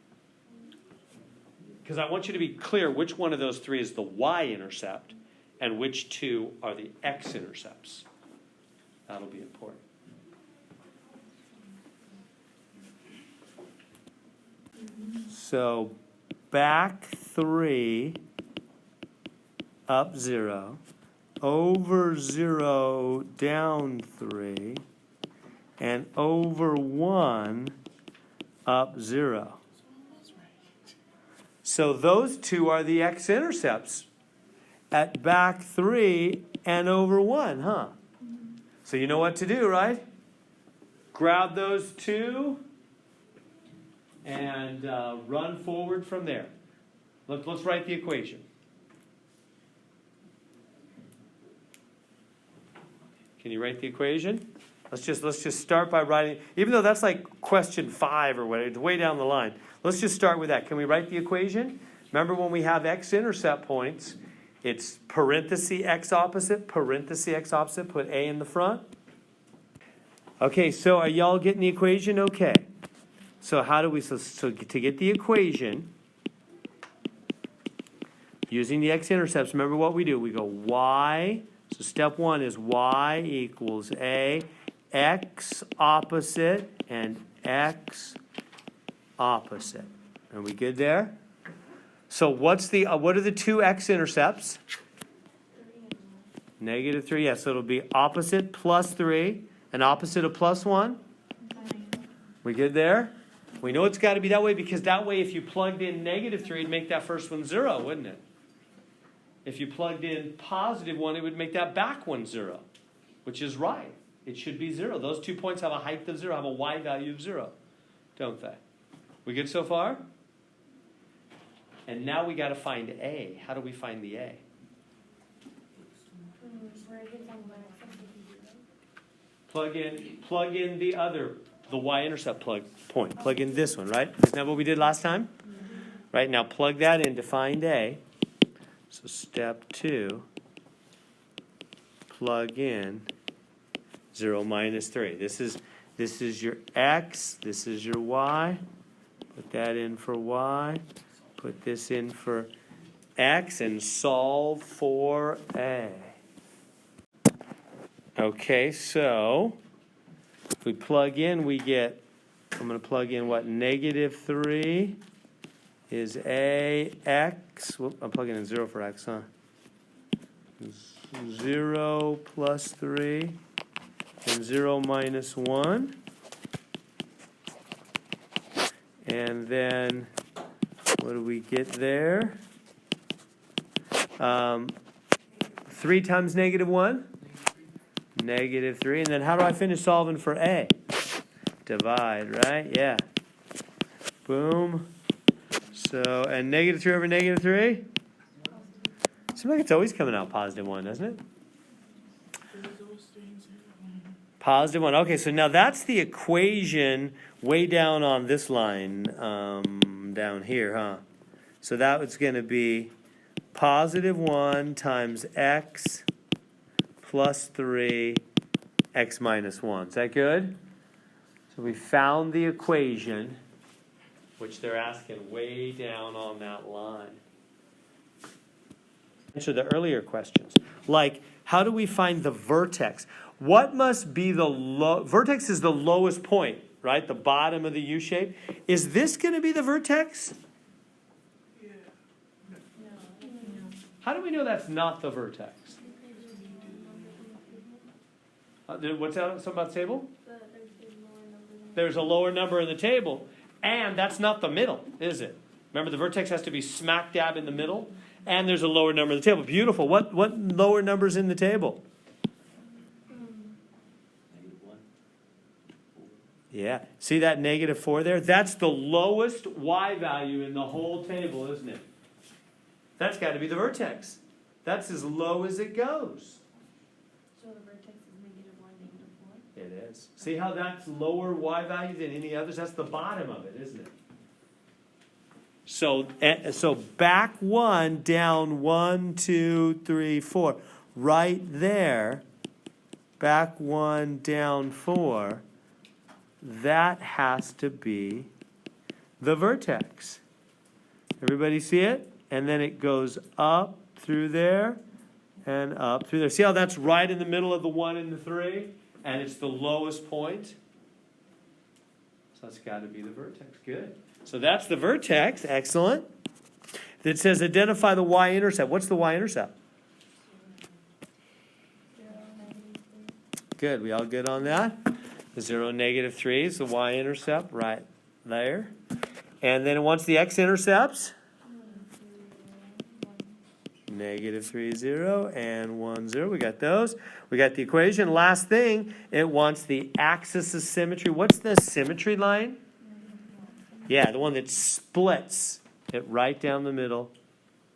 Because I want you to be clear which one of those 3 is the y-intercept and which 2 are the x-intercepts. That'll be important. So back 3 up 0, over 0 down 3, and over 1 up 0. So those 2 are the x-intercepts at back 3 and over 1, So you know what to do, right? Grab those 2 and run forward from there. Let's write the equation. Can you write the equation? Let's just start by writing, even though that's question 5 or whatever, it's way down the line. Let's just start with that. Can we write the equation? Remember when we have x-intercept points, it's parenthesis x opposite, put a in the front. Okay, so are y'all getting the equation? Okay. So how do we, so to get the equation, using the x-intercepts, remember what we do. We go y, so step 1 is y equals a, x opposite, and x opposite. Are we good there? So what are the 2 x-intercepts? -3, yes. So it'll be opposite plus 3, and opposite of plus 1. We good there? We know it's got to be that way because that way if you plugged in -3, it'd make that first one 0, wouldn't it? If you plugged in +1, it would make that back one 0, which is right. It should be 0. Those 2 points have a height of 0, have a y value of 0. don't they? We good so far? And now we got to find A. How do we find the A? Where it hits on the y-axis, it can be zero. Plug in the Y-intercept point. Plug in this one, right? Isn't that what we did last time? Right, now plug that in to find A. So step 2, plug in 0 minus 3. This is your X, this is your Y. Put that in for Y. Put this in for X and solve for A. Okay, so if we plug in, we get, I'm going to plug in what, negative 3 is AX. Whoop, I'm plugging in 0 for X, huh? 0 plus 3 and 0 minus 1. And then what do we get there? 3 times negative 1? Negative 3. And then how do I finish solving for A? Divide, right? Yeah. Boom. So, and negative 3 over negative 3? Seems like it's always coming out positive 1, doesn't it? Positive 1. Okay, so now that's the equation way down on this line down here, huh? So that was going to be positive 1 times X plus 3 X minus 1. Is that good? So we found the equation, which they're asking way down on that line. Answer the earlier questions. Like, how do we find the vertex? What must be the vertex is the lowest point, right? The bottom of the U shape. Is this going to be the vertex? No. How do we know that's not the vertex? What's that? Something about the table? There's a lower number in the table. And that's not the middle, is it? Remember, the vertex has to be smack dab in the middle. And there's a lower number in the table. Beautiful. What lower number's in the table? Yeah. See that negative 4 there? That's the lowest Y value in the whole table, isn't it? That's got to be the vertex. That's as low as it goes. So the vertex is negative 1, negative 4? It is. See how that's lower Y value than any others? That's the bottom of it, isn't it? So back 1, down 1, 2, 3, 4. Right there, back 1, down 4. That has to be the vertex. Everybody see it? And then it goes up through there and up through there. See how that's right in the middle of the 1 and the 3? And it's the lowest point? So that's got to be the vertex. Good. So that's the vertex. Excellent. It says identify the Y-intercept. What's the Y-intercept? 0, negative 3. Good. We all good on that? The 0, negative 3 is the Y-intercept right there. And then it wants the X-intercepts. Negative 3, 0, and 1, 0. We got those. We got the equation. Last thing, it wants the axis of symmetry. What's the symmetry line? Yeah, the one that splits it right down the middle.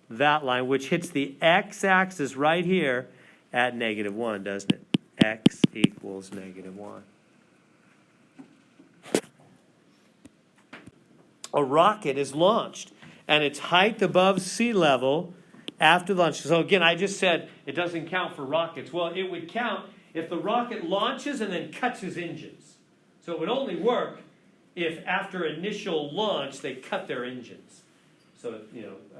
That line, which hits the x-axis right here at negative 1, doesn't it? X equals negative 1. A rocket is launched, and its height above sea level after launch. So again, I just said it doesn't count for rockets. Well, it would count if the rocket launches and then cuts its engines. So it would only work if after initial launch they cut their engines. So,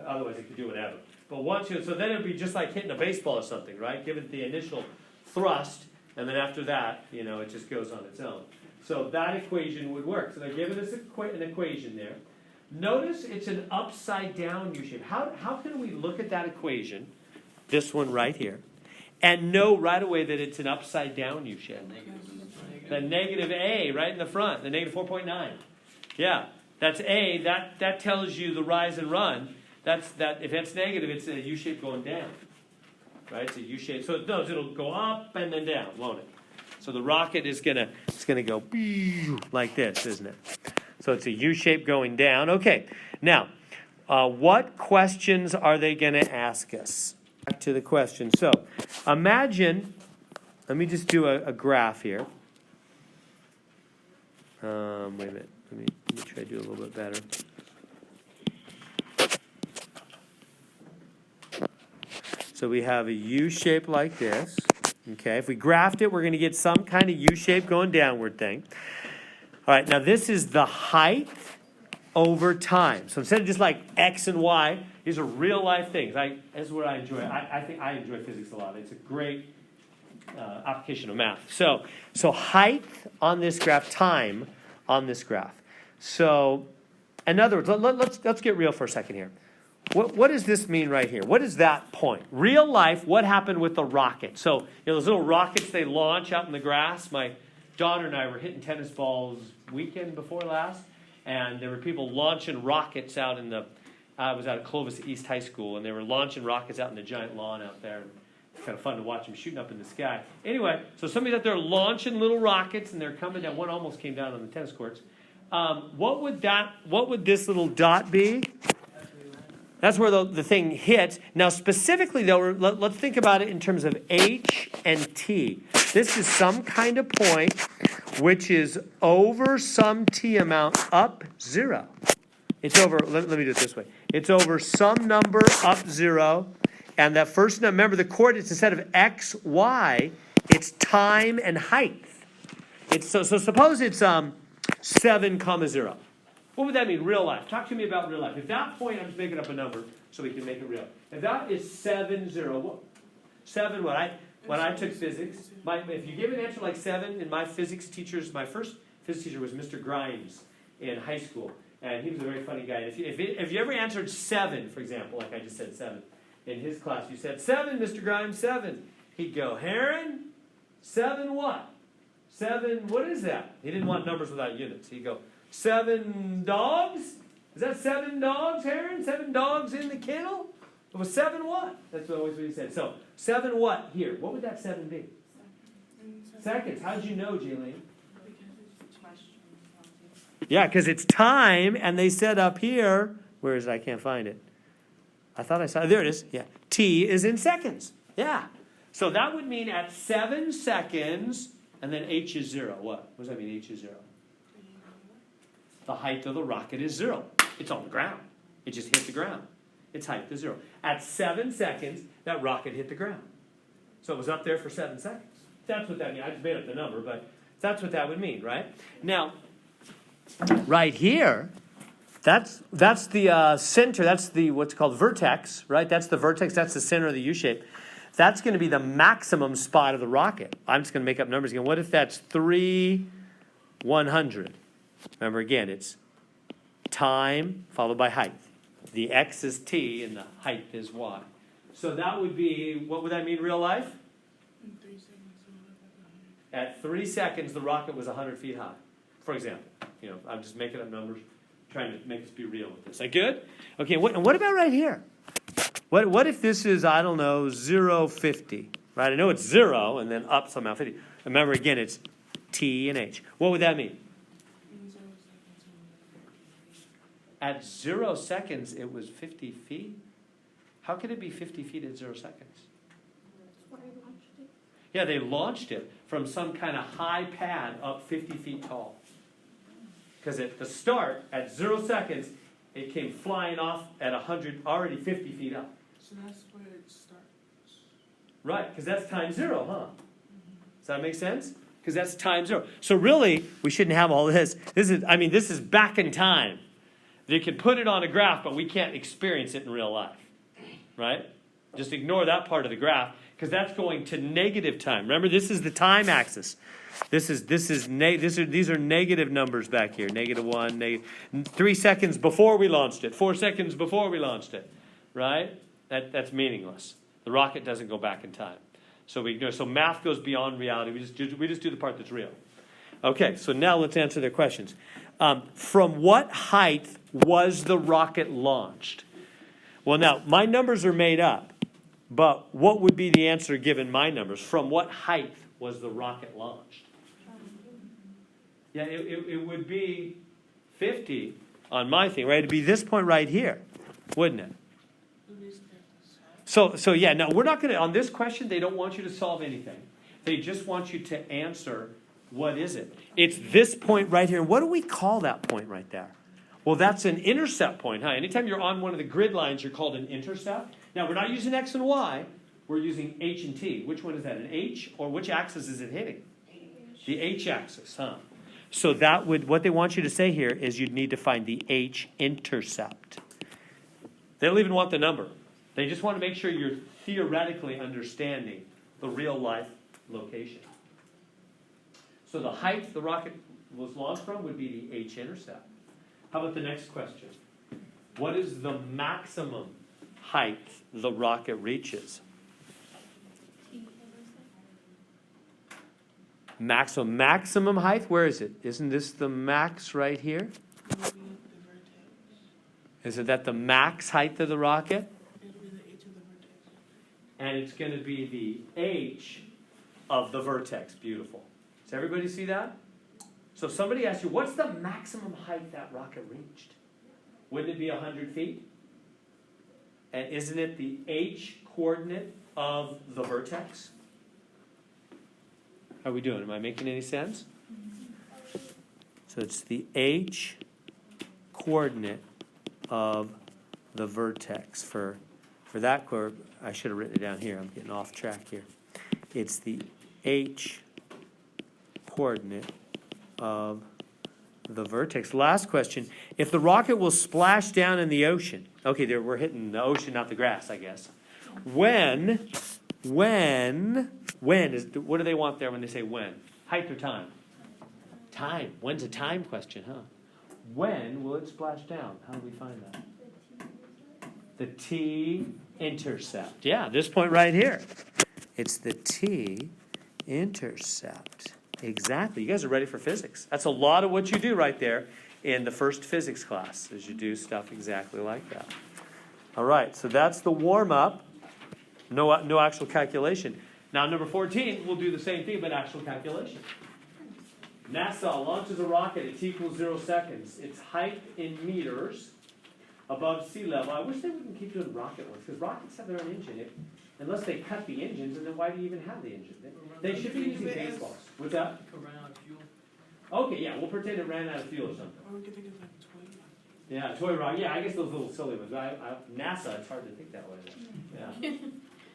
otherwise it could do whatever. But once so then it would be just like hitting a baseball or something, right? Give it the initial thrust, and then after that, it just goes on its own. So that equation would work. So they're giving us an equation there. Notice it's an upside down U shape. How can we look at that equation, this one right here, and know right away that it's an upside down U shape? The negative A right in the front, the negative 4.9. Yeah, that's A. That tells you the rise and run. If it's negative, it's a U shape going down. Right? It's a U shape. So it'll go up and then down, won't it? So the rocket is gonna go like this, isn't it? So it's a U shape going down. Okay, now, what questions are they going to ask us? Back to the question. So imagine, let me just do a graph here. Wait a minute. Let me try to do a little bit better. So we have a U shape like this. Okay, if we graphed it, we're going to get some kind of U shape going downward thing. All right, now this is the height over time. So instead of just like X and Y, these are real life things. This is what I enjoy. I think I enjoy physics a lot. It's a great application of math. So height on this graph, time on this graph. So in other words, let's get real for a second here. What does this mean right here? What is that point? Real life, what happened with the rocket? So, those little rockets they launch out in the grass. My daughter and I were hitting tennis balls weekend before last, and there were people launching rockets out in I was out at Clovis East High School, and they were launching rockets out in the giant lawn out there. It's kind of fun to watch them shooting up in the sky. Anyway, so somebody's out there launching little rockets, and they're coming down. One almost came down on the tennis courts. What would this little dot be? That's where the thing hits. Now, specifically, though, let's think about it in terms of H and T. This is some kind of point which is over some T amount up 0. It's over, let me do it this way. It's over some number up 0. And that first number, remember the coordinates, instead of X, Y, it's time and height. So suppose it's 7, 0. What would that mean, real life? Talk to me about real life. If that point, I'm just making up a number so we can make it real. If that is 7, 0, what? 7, what? When I took physics, if you give an answer like 7, in my first physics teacher was Mr. Grimes in high school. And he was a very funny guy. If you ever answered 7, for example, like I just said 7, in his class, you said, 7, Mr. Grimes, 7. He'd go, Heron, 7 what? 7, what is that? He didn't want numbers without units. He'd go, 7 dogs? Is that 7 dogs, Heron? 7 dogs in the kennel? It was 7 what? That's always what he said. So, 7 what here? What would that 7 be? Seconds. How'd you know, Jaylene? Yeah, because it's time, and they said up here, where is it? I can't find it. I thought I saw it. There it is. Yeah. T is in seconds. Yeah. So that would mean at 7 seconds, and then H is 0. What does that mean, H is 0? The height of the rocket is 0. It's on the ground. It just hit the ground. Its height is 0. At 7 seconds, that rocket hit the ground. So it was up there for 7 seconds. That's what that means. I just made up the number, but that's what that would mean, right? Now, right here, that's the center. That's the what's called vertex, right? That's the vertex. That's the center of the U shape. That's going to be the maximum spot of the rocket. I'm just going to make up numbers again. What if that's 3, 100? Remember, again, it's time followed by height. The X is T and the height is Y. So that would be, what would that mean real life? At 3 seconds, the rocket was 100 feet high, for example. I'm just making up numbers, trying to make us be real with this. Is that good? Okay, what about right here? What if this is, 0.50, right? I know it's 0 and then up somehow 50. Remember, again, it's T and H. What would that mean? At 0 seconds, it was 50 feet? How could it be 50 feet at 0 seconds? That's why I launched it. Yeah, they launched it from some kind of high pad up 50 feet tall. Because at the start, at 0 seconds, it came flying off at 100, already 50 feet up. So that's where it starts. Right, because that's time 0, huh? Does that make sense? Because that's time 0. So really, we shouldn't have all this. This is back in time. You can put it on a graph, but we can't experience it in real life, right? Just ignore that part of the graph, because that's going to negative time. Remember, this is the time axis. These are negative numbers back here. -1, 3 seconds before we launched it, 4 seconds before we launched it, right? That's meaningless. The rocket doesn't go back in time. So math goes beyond reality. We just do the part that's real. Okay, so now let's answer their questions. From what height was the rocket launched? Well, now, my numbers are made up, but what would be the answer given my numbers? From what height was the rocket launched? Yeah, it would be 50 on my thing, right? It'd be this point right here, wouldn't it? So yeah, no, we're not going to, on this question, they don't want you to solve anything. They just want you to answer, what is it? It's this point right here. What do we call that point right there? Well, that's an intercept point, huh? Anytime you're on one of the grid lines, you're called an intercept. Now, we're not using X and Y. We're using H and T. Which one is that, an H? Or which axis is it hitting? The H axis, huh? So that would, what they want you to say here is you'd need to find the H-intercept. They don't even want the number. They just want to make sure you're theoretically understanding the real life location. So the height the rocket was launched from would be the H-intercept. How about the next question? What is the maximum height the rocket reaches? Maximum height? Where is it? Isn't this the max right here? Is it that the max height of the rocket? It'll be the H of the vertex. And it's going to be the H of the vertex. Beautiful. Does everybody see that? So if somebody asks you, what's the maximum height that rocket reached? Wouldn't it be 100 feet? And isn't it the H coordinate of the vertex? How are we doing? Am I making any sense? So it's the H coordinate of the vertex. For that curve, I should have written it down here. I'm getting off track here. It's the H coordinate of the vertex. Last question. If the rocket will splash down in the ocean. Okay, there we're hitting the ocean, not the grass, I guess. When is, what do they want there when they say when? Height or time? Time. When's a time question, huh? When will it splash down? How do we find that? The T-intercept. Yeah, this point right here. It's the T-intercept. Exactly. You guys are ready for physics. That's a lot of what you do right there in the first physics class, is you do stuff exactly like that. All right, so that's the warm-up. No actual calculation. Now, number 14, we'll do the same thing, but actual calculation. NASA launches a rocket at T equals 0 seconds. Its height in meters above sea level. I wish they wouldn't keep doing rocket ones, because rockets have their own engine. Unless they cut the engines, and then why do you even have the engine? They should be using baseballs. What's that? It could run out of fuel. Okay, yeah, we'll pretend it ran out of fuel or something. Or we could think of like toy. Yeah, toy rocket. Yeah, I guess those little silly ones. NASA, it's hard to think that way. Yeah.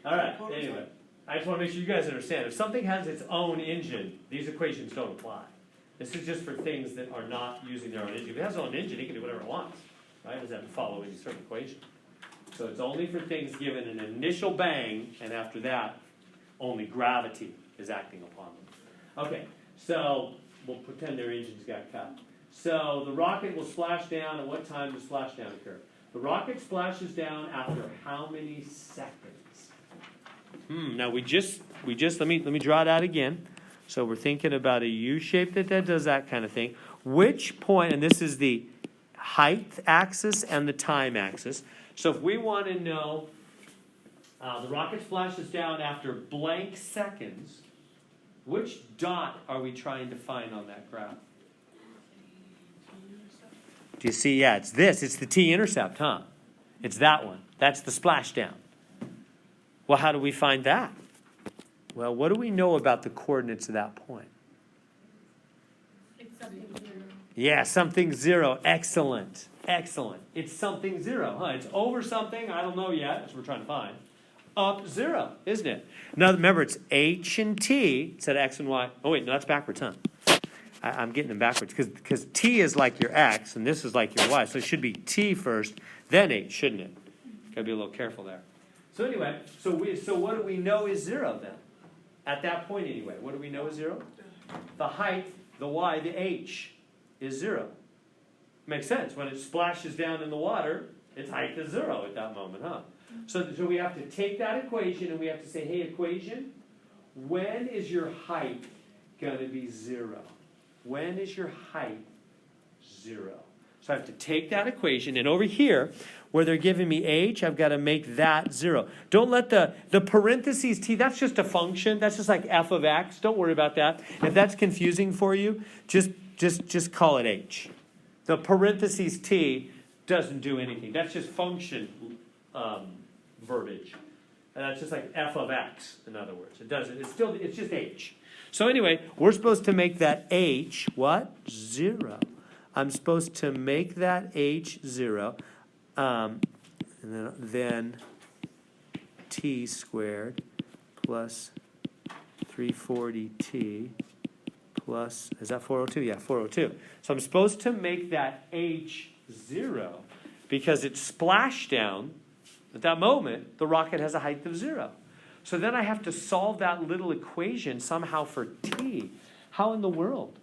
All right, anyway. I just want to make sure you guys understand. If something has its own engine, these equations don't apply. This is just for things that are not using their own engine. If it has its own engine, it can do whatever it wants. Right? It doesn't have to follow any certain equation. So it's only for things given an initial bang, and after that, only gravity is acting upon them. Okay, so we'll pretend their engines got cut. So the rocket will splash down. At what time does splashdown occur? The rocket splashes down after how many seconds? Now we just let me draw it out again. So we're thinking about a U shape that does that kind of thing. Which point, and this is the height axis and the time axis. So if we want to know the rocket splashes down after blank seconds, which dot are we trying to find on that graph? Do you see? Yeah, it's this. It's the T-intercept, huh? It's that one. That's the splashdown. Well, how do we find that? Well, what do we know about the coordinates of that point? It's something 0. Yeah, something 0. Excellent. Excellent. It's something 0, huh? It's over something, I don't know yet, that's what we're trying to find. Up 0, isn't it? Now, remember, it's H and T instead of X and Y. Oh, wait, no, that's backwards, huh? I'm getting them backwards, because T is like your X, and this is like your Y, so it should be T first, then H, shouldn't it? Got to be a little careful there. So anyway, so what do we know is 0 then? At that point anyway, what do we know is 0? The height, the Y, the H is 0. Makes sense. When it splashes down in the water, its height is 0 at that moment, huh? So we have to take that equation and we have to say, hey, equation, when is your height going to be 0? When is your height 0? So I have to take that equation, and over here, where they're giving me H, I've got to make that 0. Don't let the parentheses T, that's just a function. That's just like f of x. Don't worry about that. If that's confusing for you, just call it H. The parentheses t doesn't do anything. That's just function verbiage. And that's just like f of x, in other words. It doesn't, it's just h. So anyway, we're supposed to make that h, what? 0. I'm supposed to make that h 0. And then t squared plus 340t plus, is that 402? Yeah, 402. So I'm supposed to make that h 0 because it's splashdown. At that moment, the rocket has a height of 0. So then I have to solve that little equation somehow for t. How in the world?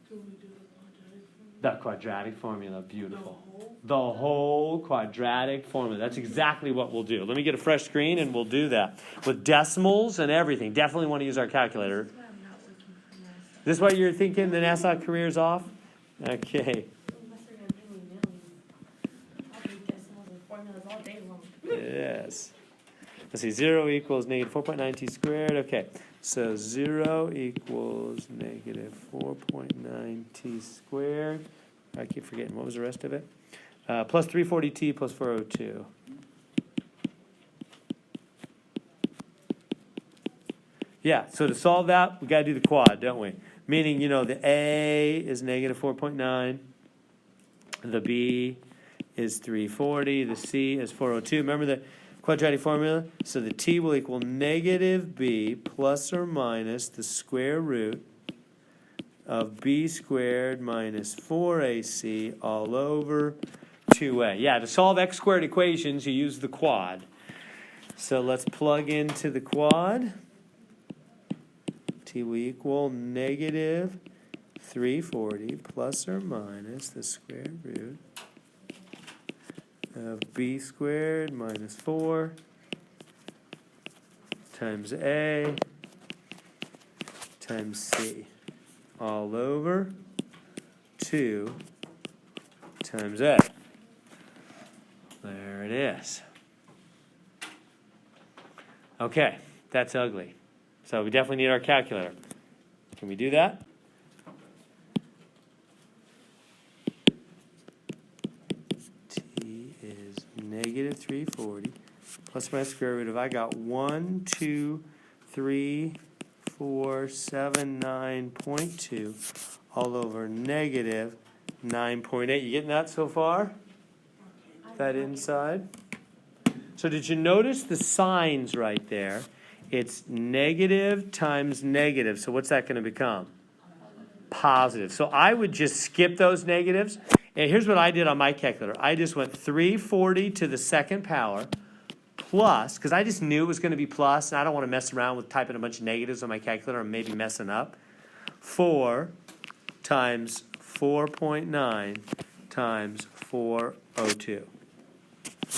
Can we do the quadratic formula? The quadratic formula, beautiful. The whole? The whole quadratic formula. That's exactly what we'll do. Let me get a fresh screen and we'll do that. With decimals and everything. Definitely want to use our calculator. That's why I'm not working for NASA. This is what you're thinking the NASA career's off? Okay. Unless they're gonna pay me millions. I'll do decimals and formulas all day long. Yes. Let's see, 0 equals negative 4.9 t squared. Okay, so 0 equals negative 4.9 t squared. I keep forgetting, what was the rest of it? Plus 340t plus 402. Yeah, so to solve that, we got to do the quad, don't we? Meaning, you know, the A is negative 4.9. The B is 340. The C is 402. Remember the quadratic formula? So the t will equal negative b plus or minus the square root of b squared minus 4ac all over 2a. Yeah, to solve x squared equations, you use the quad. So let's plug into the quad. T will equal negative 340 plus or minus the square root of b squared minus 4 times a times c all over 2 times a. There it is. Okay, that's ugly. So we definitely need our calculator. Can we do that? T is negative 340 plus my square root of, I got 1, 2, 3, 4, 7, 9.2 all over negative 9.8. You getting that so far? That inside? So did you notice the signs right there? It's negative times negative. So what's that going to become? Positive. So I would just skip those negatives. And here's what I did on my calculator. I just went 340 to the second power plus, because I just knew it was going to be plus, and I don't want to mess around with typing a bunch of negatives on my calculator and maybe messing up. 4 times 4.9 times 402.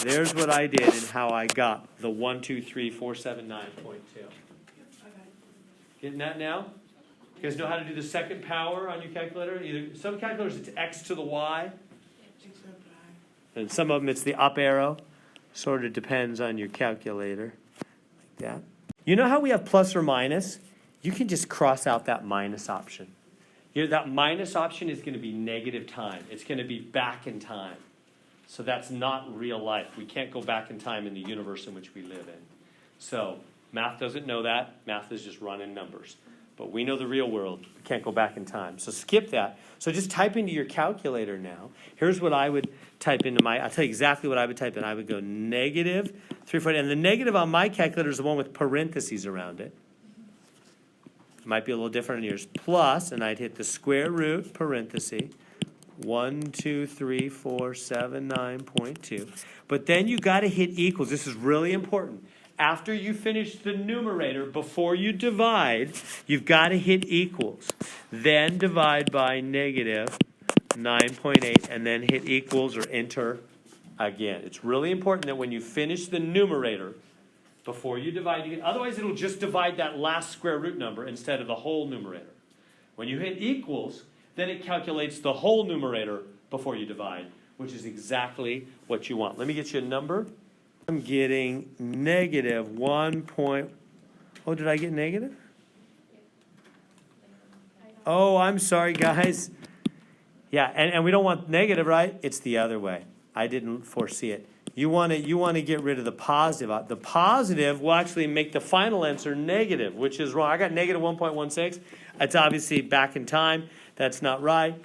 There's what I did and how I got the 123,479.2. Getting that now? You guys know how to do the second power on your calculator? Either some calculators it's x to the y, Except and some of them it's the up arrow. Sort of depends on your calculator, like that. You know how we have plus or minus? You can just cross out that minus option. That minus option is going to be negative time. It's going to be back in time. So that's not real life. We can't go back in time in the universe in which we live in. So math doesn't know that. Math is just running numbers. But we know the real world. We can't go back in time. So skip that. So just type into your calculator now. Here's what I would type into I'll tell you exactly what I would type in. I would go negative 340. And the negative on my calculator is the one with parentheses around it. It might be a little different on yours. Plus, and I'd hit the square root parenthesis. 1, 2, 3, 4, 7, 9.2. But then you got to hit equals. This is really important. After you finish the numerator, before you divide, you've got to hit equals. Then divide by negative 9.8 and then hit equals or enter again. It's really important that when you finish the numerator, before you divide, otherwise it'll just divide that last square root number instead of the whole numerator. When you hit equals, then it calculates the whole numerator before you divide, which is exactly what you want. Let me get you a number. I'm getting negative 1. Oh, did I get negative? Oh, I'm sorry, guys. Yeah, and we don't want negative, right? It's the other way. I didn't foresee it. You want to get rid of the positive. The positive will actually make the final answer negative, which is wrong. I got negative 1.16. It's obviously back in time. That's not right.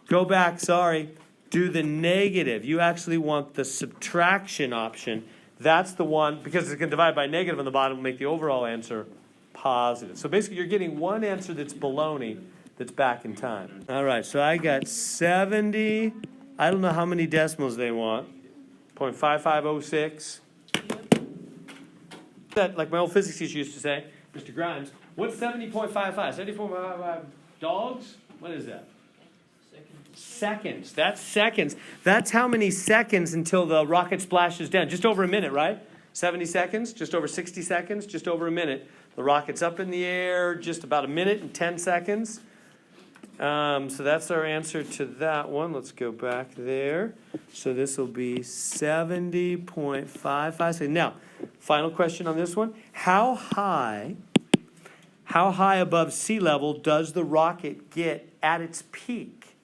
Go back, sorry. Do the negative. You actually want the subtraction option. That's the one, because it's going to divide by negative on the bottom, will make the overall answer positive. So basically you're getting one answer that's baloney that's back in time. All right, so I got 70. I don't know how many decimals they want. 0.5506. That, like my old physics teacher used to say, Mr. Grimes, what's 70.55? 70.55 dogs? What is that? Seconds. That's seconds. That's how many seconds until the rocket splashes down. Just over a minute, right? 70 seconds, just over 60 seconds, just over a minute. The rocket's up in the air, just about a minute and 10 seconds. So that's our answer to that one. Let's go back there. So this will be 70.55. Now, final question on this one. How high above sea level does the rocket get at its peak?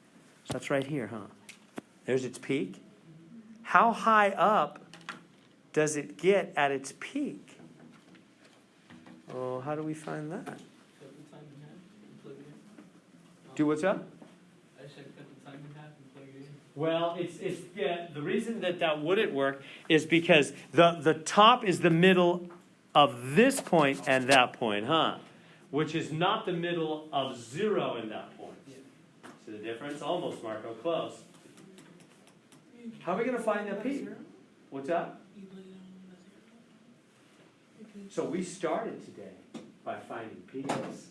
So that's right here, huh? There's its peak. How high up does it get at its peak? Oh, how do we find that? Do what's up? I said cut the time in half and plug it in. Well, the reason that wouldn't work is because the top is the middle of this point and that point, huh? Which is not the middle of 0 and that point. Yeah. See the difference? Almost, Marco, close. How are we going to find that peak? What's up? So we started today by finding peaks.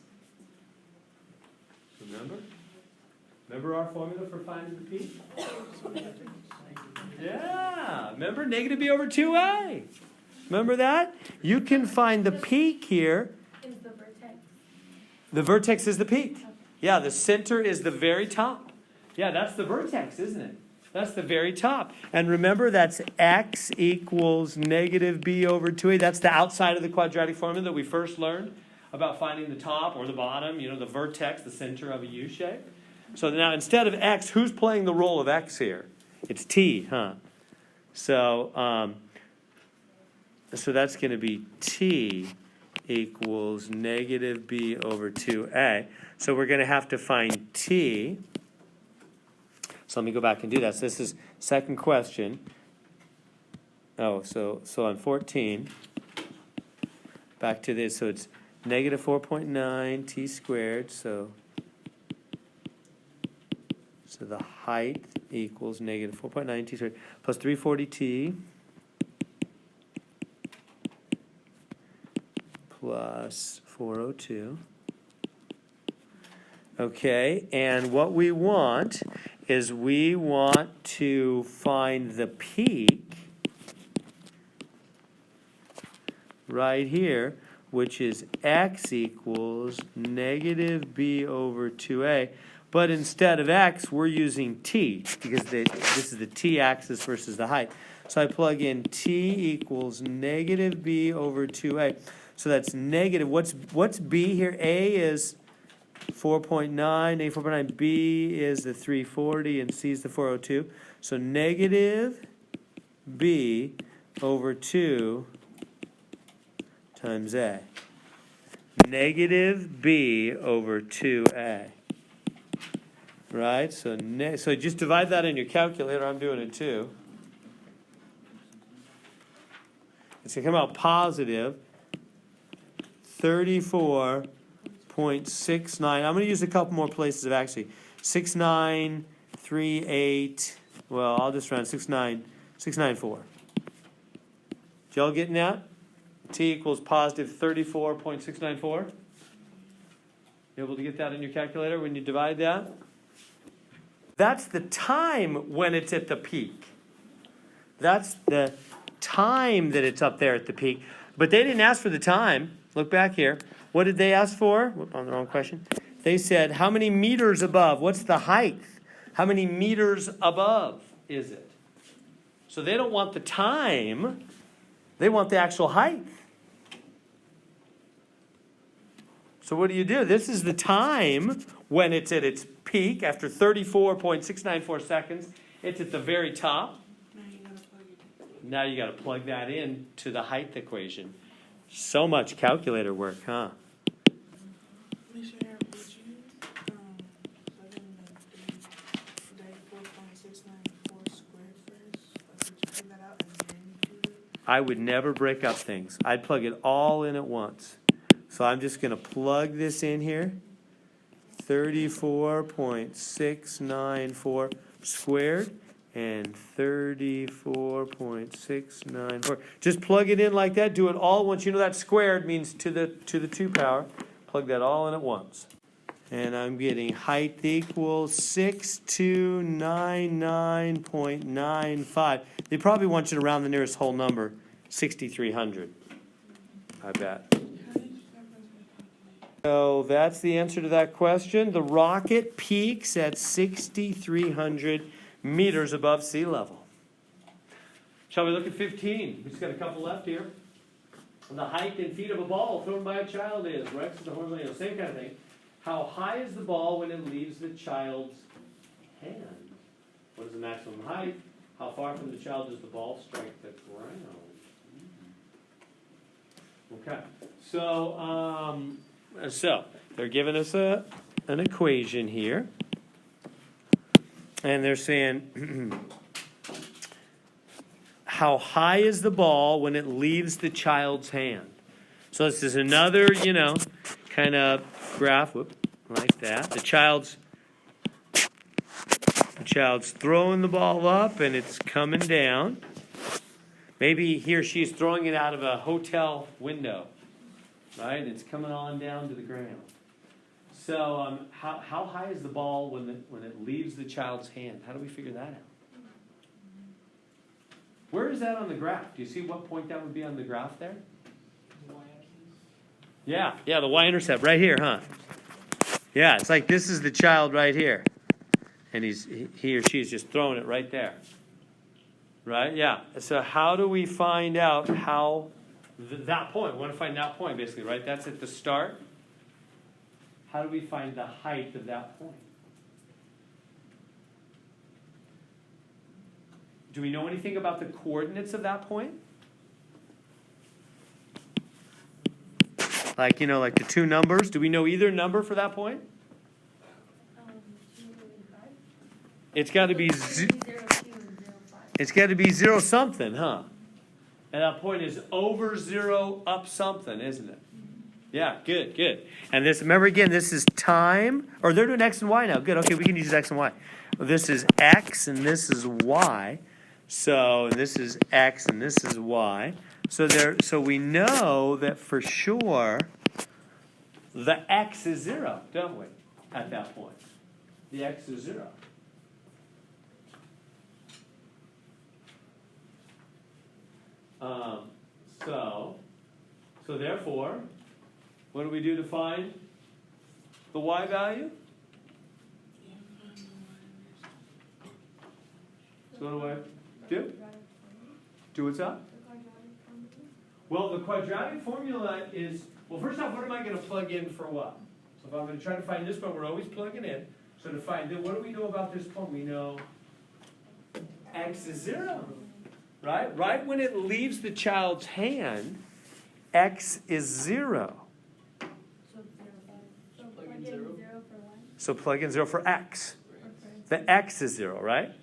Remember our formula for finding the peak? Yeah, remember negative b over 2a. Remember that? You can find the peak here. Is the vertex. The vertex is the peak. Yeah, the center is the very top. Yeah, that's the vertex, isn't it? That's the very top. And remember, that's x equals negative b over 2a. That's the outside of the quadratic formula that we first learned about finding the top or the bottom, the vertex, the center of a U shape. So now instead of x, who's playing the role of x here? It's t, huh? So, so that's going to be t equals negative b over 2a. So we're going to have to find t. So let me go back and do that. So this is second question. Oh, so on 14, back to this. So it's negative 4.9 t squared. So the height equals negative 4.9 t squared plus 340 t plus 402. Okay, and what we want is we want to find the peak right here, which is x equals negative b over 2a. But instead of x, we're using t, because this is the t-axis versus the height. So I plug in t equals negative b over 2a. So that's negative. What's b here? A is 4.9, A 4.9, B is the 340, and C is the 402. So negative B over 2 times A. Negative B over 2A. Right? So just divide that in your calculator. I'm doing it too. It's going to come out positive 34.69. I'm going to use a couple more places of actually 6938. Well, I'll just round 694. Y'all getting that? T equals positive 34.694. You able to get that in your calculator when you divide that? That's the time when it's at the peak. That's the time that it's up there at the peak. But they didn't ask for the time. Look back here. What did they ask for? Whoop, on the wrong question. They said, how many meters above? What's the height? How many meters above is it? So they don't want the time. They want the actual height. So what do? This is the time when it's at its peak, after 34.694 seconds, it's at the very top. Now you got to plug that in to the height equation. So much calculator work, huh? I would never break up things. I'd plug it all in at once. So I'm just going to plug this in here. 34.694 squared and 34.694. Just plug it in like that. Do it all once you know that squared means to the 2 power. Plug that all in at once. And I'm getting height equals 6299.95. They probably want you to round the nearest whole number, 6,300. I bet. So that's the answer to that question. The rocket peaks at 6,300 meters above sea level. Shall we look at 15? We've just got a couple left here. The height in feet of a ball thrown by a child is, where X is the horizontal, same kind of thing. How high is the ball when it leaves the child's hand? What is the maximum height? How far from the child does the ball strike the ground? Okay, so they're giving us an equation here, and they're saying how high is the ball when it leaves the child's hand? So this is another, kind of graph, like that. The child's throwing the ball up and it's coming down. Maybe he or she's throwing it out of a hotel window, right? It's coming on down to the ground. So how high is the ball when it leaves the child's hand? How do we figure that out? Where is that on the graph? Do you see what point that would be on the graph there? Yeah, the Y-Intercept right here, huh? Yeah, it's like this is the child right here. And he or she is just throwing it right there. Right? Yeah. So how do we find out how that point? We want to find that point, basically, right? That's at the start. How do we find the height of that point? Do we know anything about the coordinates of that point? Like the two numbers. Do we know either number for that point? 2 and 5. It's got to be 0, 2, and 0, 5. it's got to be 0 something, huh? And that point is over 0 up something, isn't it? Yeah, good. And this, remember again, this is time, or they're doing X and Y now. Good, okay, we can use X and Y. Well, this is X and this is Y. So this is X and this is Y. So we know that for sure the X is 0, don't we? At that point. The X is 0. So therefore, what do we do to find the Y value? So what do I do? Do what's up? Well, the quadratic formula is, first off, what am I going to plug in for what? So if I'm going to try to find this one, we're always plugging in. So to find, what do we know about this point? We know X is 0, right? Right when it leaves the child's hand, X is 0. So plug in 0 for X. The X is 0, right? Am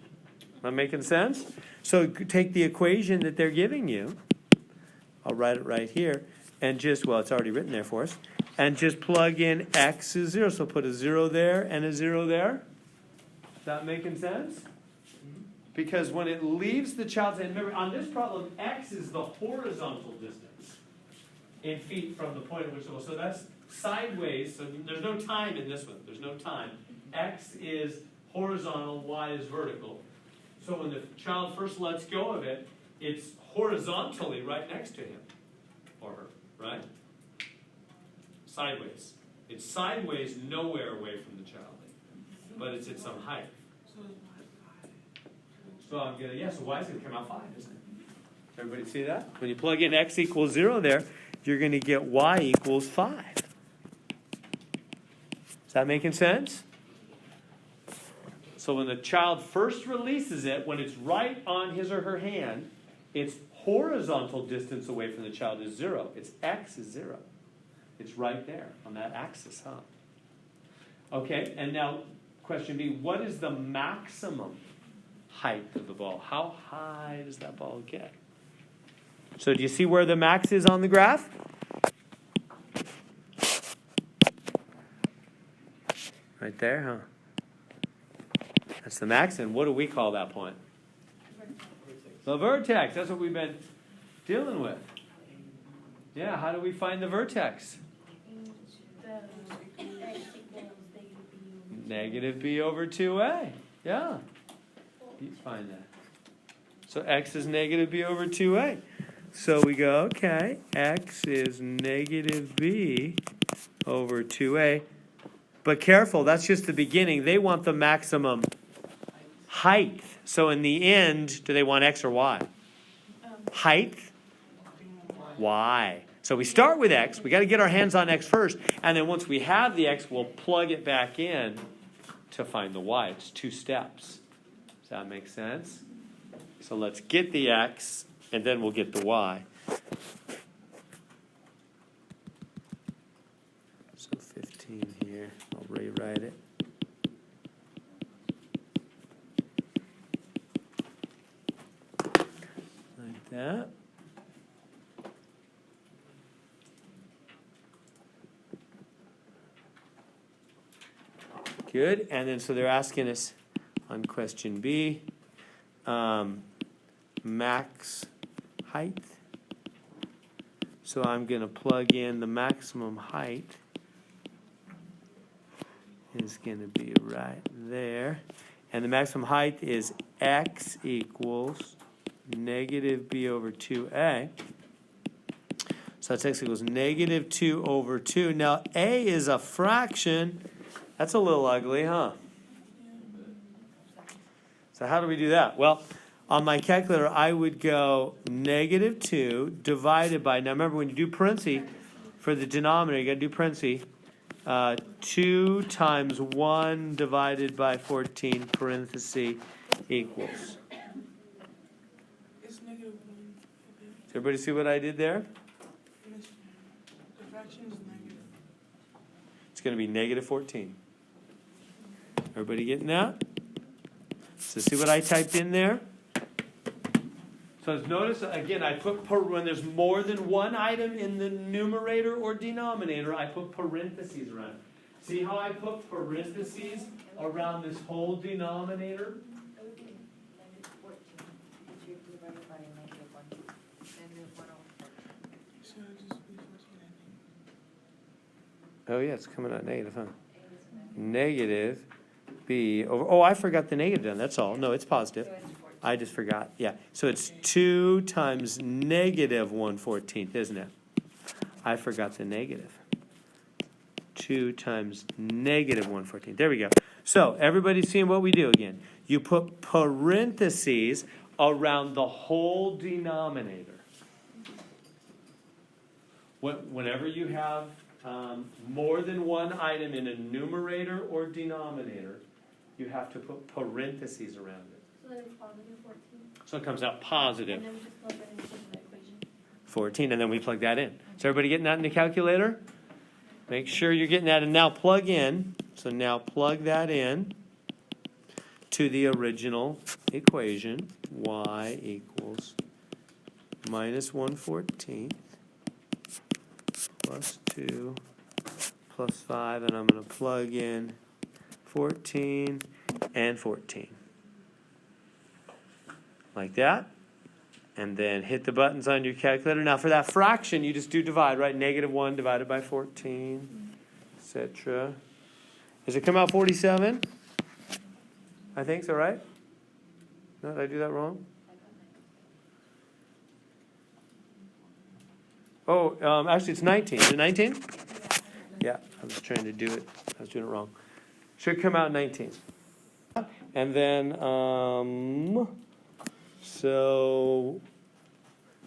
I making sense? So take the equation that they're giving you. I'll write it right here. And it's already written there for us. And just plug in X is 0. So put a 0 there and a 0 there. Is that making sense? Because when it leaves the child's hand, remember, on this problem, X is the horizontal distance in feet from the point at which it will. So that's sideways. So there's no time in this one. There's no time. X is horizontal, Y is vertical. So when the child first lets go of it, it's horizontally right next to him or her, right? Sideways. It's sideways, nowhere away from the child, but it's at some height. So I'm gonna, so Y is gonna come out 5, isn't it? Everybody see that? When you plug in X equals 0 there, you're gonna get Y equals 5. Does that making sense? So when the child first releases it, when it's right on his or her hand, its horizontal distance away from the child is 0. Its x is 0. It's right there on that axis, huh? Okay, and now question B, what is the maximum height of the ball? How high does that ball get? So do you see where the max is on the graph? Right there, huh? That's the max, and what do we call that point? The vertex. That's what we've been dealing with. Yeah, how do we find the vertex? Negative b over 2a. Yeah. You find that. So x is negative b over 2a. So we go, okay, x is negative b over 2a. But careful, that's just the beginning. They want the maximum height. So in the end, do they want x or y? Height? Y. So we start with x. We got to get our hands on x first. And then once we have the x, we'll plug it back in to find the y. It's 2 steps. Does that make sense? So let's get the x, and then we'll get the y. So 15 here. I'll rewrite it. Like that. Good. And then so they're asking us on question B, max height. So I'm going to plug in the maximum height is going to be right there. And the maximum height is x equals negative b over 2a. So that's x equals negative 2 over 2. Now, a is a fraction. That's a little ugly, huh? So how do we do that? Well, on my calculator, I would go negative 2 divided by, now remember when you do parentheses, for the denominator, you got to do parentheses, 2 times 1 divided by 14, parentheses, equals. It's negative 1. Does everybody see what I did there? The fraction is negative. It's going to be negative 14. Everybody getting that? So see what I typed in there? So notice, again, I put, when there's more than one item in the numerator or denominator, I put parentheses around it. See how I put parentheses around this whole denominator? So it just be 14, Oh, yeah, it's coming out negative, huh? Negative b over, oh, I forgot the negative down, that's all. No, it's positive. I just forgot, yeah. So it's 2 times negative 1/14, isn't it? I forgot the negative. 2 times negative 1/14. There we go. So everybody's seeing what we do again. You put parentheses around the whole denominator. Whenever you have more than one item in a numerator or denominator, you have to put parentheses around it. So then it's positive 14. So it comes out positive And then we just plug that into the equation. 14, and then we plug that in. Is everybody getting that in the calculator? Make sure you're getting that, and now plug in. So now plug that in to the original equation. Y equals minus 1/14 plus 2 plus 5, and I'm going to plug in 14 and 14. Like that. And then hit the buttons on your calculator. Now for that fraction, you just do divide, right? Negative 1 divided by 14, etc. Does it come out 47? I think so, right? No, did I do that wrong? Oh, actually it's 19. Is it 19? Yeah, I was trying to do it. I was doing it wrong. Should come out 19. And then, so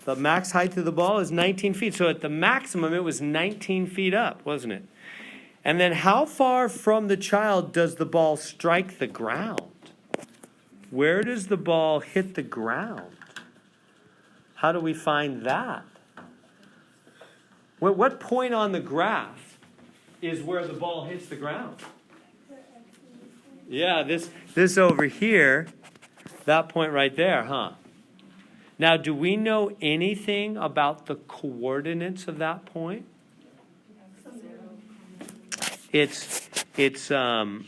the max height of the ball is 19 feet. So at the maximum, it was 19 feet up, wasn't it? And then how far from the child does the ball strike the ground? Where does the ball hit the ground? How do we find that? What point on the graph is where the ball hits the ground? Yeah, this over here, that point right there, huh? Now, do we know anything about the coordinates of that point? It's let me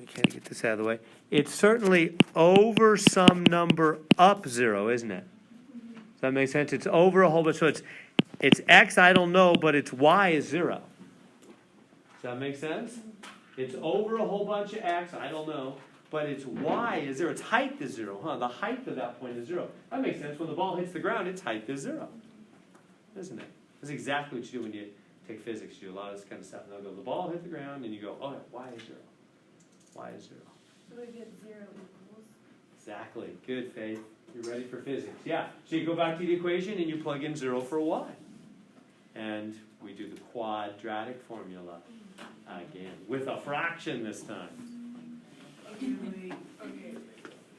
kind of get this out of the way. It's certainly over some number up 0, isn't it? Does that make sense? It's over a whole bunch. So it's x, I don't know, but it's y is 0. Does that make sense? It's over a whole bunch of x, I don't know, but its y is 0. Its height is 0, huh? The height of that point is 0. That makes sense. When the ball hits the ground, its height is 0. Isn't it? That's exactly what you do when you take physics. You do a lot of this kind of stuff. And they'll go, the ball hit the ground, and you go, oh, y is 0. Y is 0. So we get 0 equals. Exactly. Good, Faith. You're ready for physics. Yeah. So you go back to the equation, and you plug in 0 for y. And we do the quadratic formula again, with a fraction this time. Okay, wait. Okay.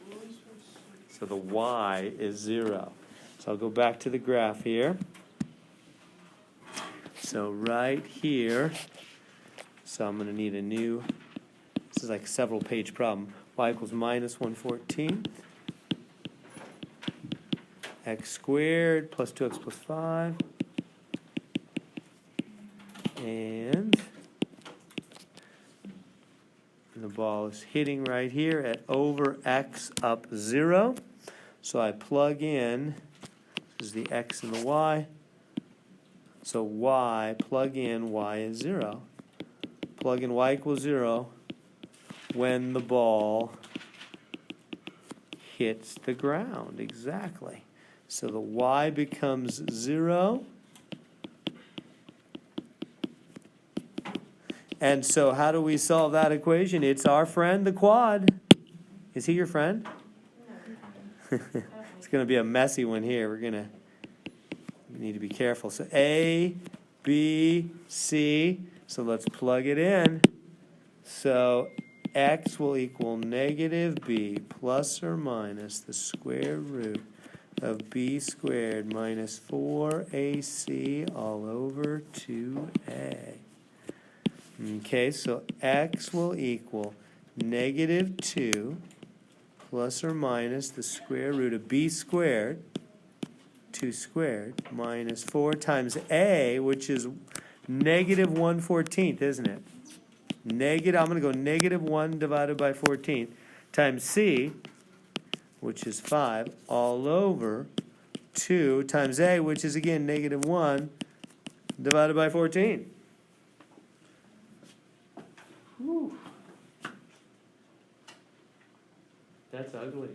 What was first? So the y is 0. So I'll go back to the graph here. So right here, so I'm going to need a new, this is like a several page problem. Y equals minus 1/14. X squared plus 2x plus 5. And the ball is hitting right here at over x up 0. So I plug in, this is the x and the y. So y, plug in y is 0. Plug in y equals 0 when the ball hits the ground. Exactly. So the y becomes 0. And so how do we solve that equation? It's our friend, the quad. Is he your friend? It's going to be a messy one here. We need to be careful. So A, B, C. So let's plug it in. So x will equal negative b plus or minus the square root of b squared minus 4ac all over 2a. Okay, so x will equal negative 2 plus or minus the square root of b squared, 2 squared, minus 4 times a, which is negative 1/14, isn't it? I'm going to go negative 1 divided by 14 times c, which is 5, all over 2 times a, which is again negative 1 divided by 14. Whew. That's ugly.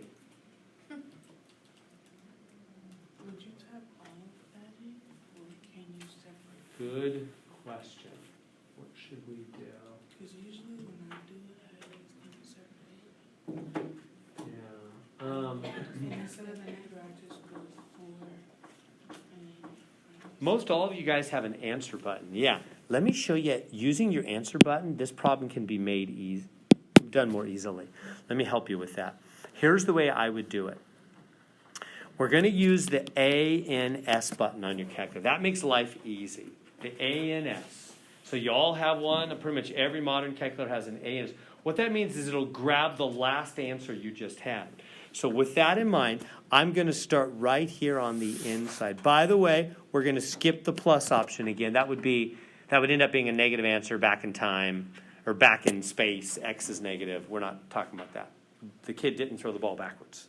Would you type all of that in, or can you separate? Good question. What should we do? Because usually when I do it, I always kind of separate. Yeah. And instead of the negative, I just go 4 and then. Most all of you guys have an answer button. Yeah. Let me show you, using your answer button, this problem can be made done more easily. Let me help you with that. Here's the way I would do it. We're going to use the A and S button on your calculator. That makes life easy. The A and S. So you all have one. Pretty much every modern calculator has an A and S. What that means is it'll grab the last answer you just had. So with that in mind, I'm going to start right here on the inside. By the way, we're going to skip the plus option again. That would end up being a negative answer back in time, or back in space. X is negative. We're not talking about that. The kid didn't throw the ball backwards,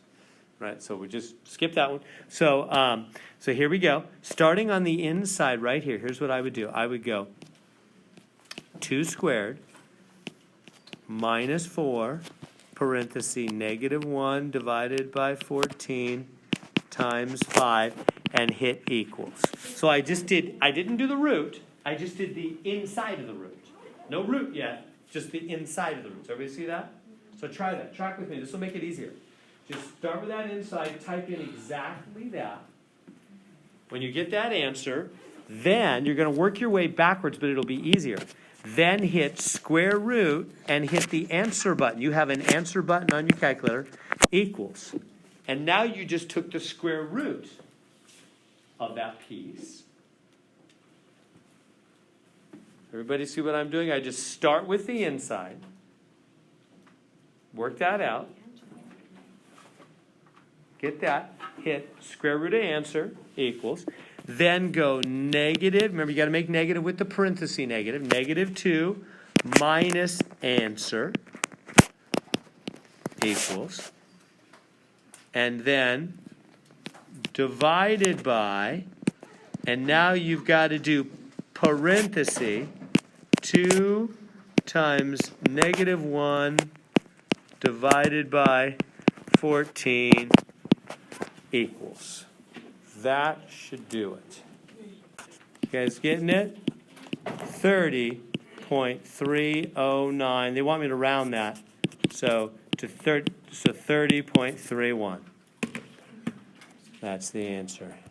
right? So we just skip that one. So here we go. Starting on the inside right here, here's what I would do. I would go 2 squared minus 4, parenthesis, negative 1 divided by 14 times 5, and hit equals. So I didn't do the root. I just did the inside of the root. No root yet, just the inside of the root. So everybody see that? So try that. Track with me. This will make it easier. Just start with that inside. Type in exactly that. When you get that answer, then you're going to work your way backwards, but it'll be easier. then hit square root and hit the answer button. You have an answer button on your calculator, equals. And now you just took the square root of that piece. Everybody see what I'm doing? I just start with the inside, work that out, get that, hit square root of answer, equals, then go negative, remember you got to make negative with the parenthesis negative, -2 minus answer equals, and then divided by, and now you've got to do parenthesis 2 times -1 divided by 14 equals. That should do it. You guys getting it? 30.309. They want me to round that. So 30.31. That's the answer.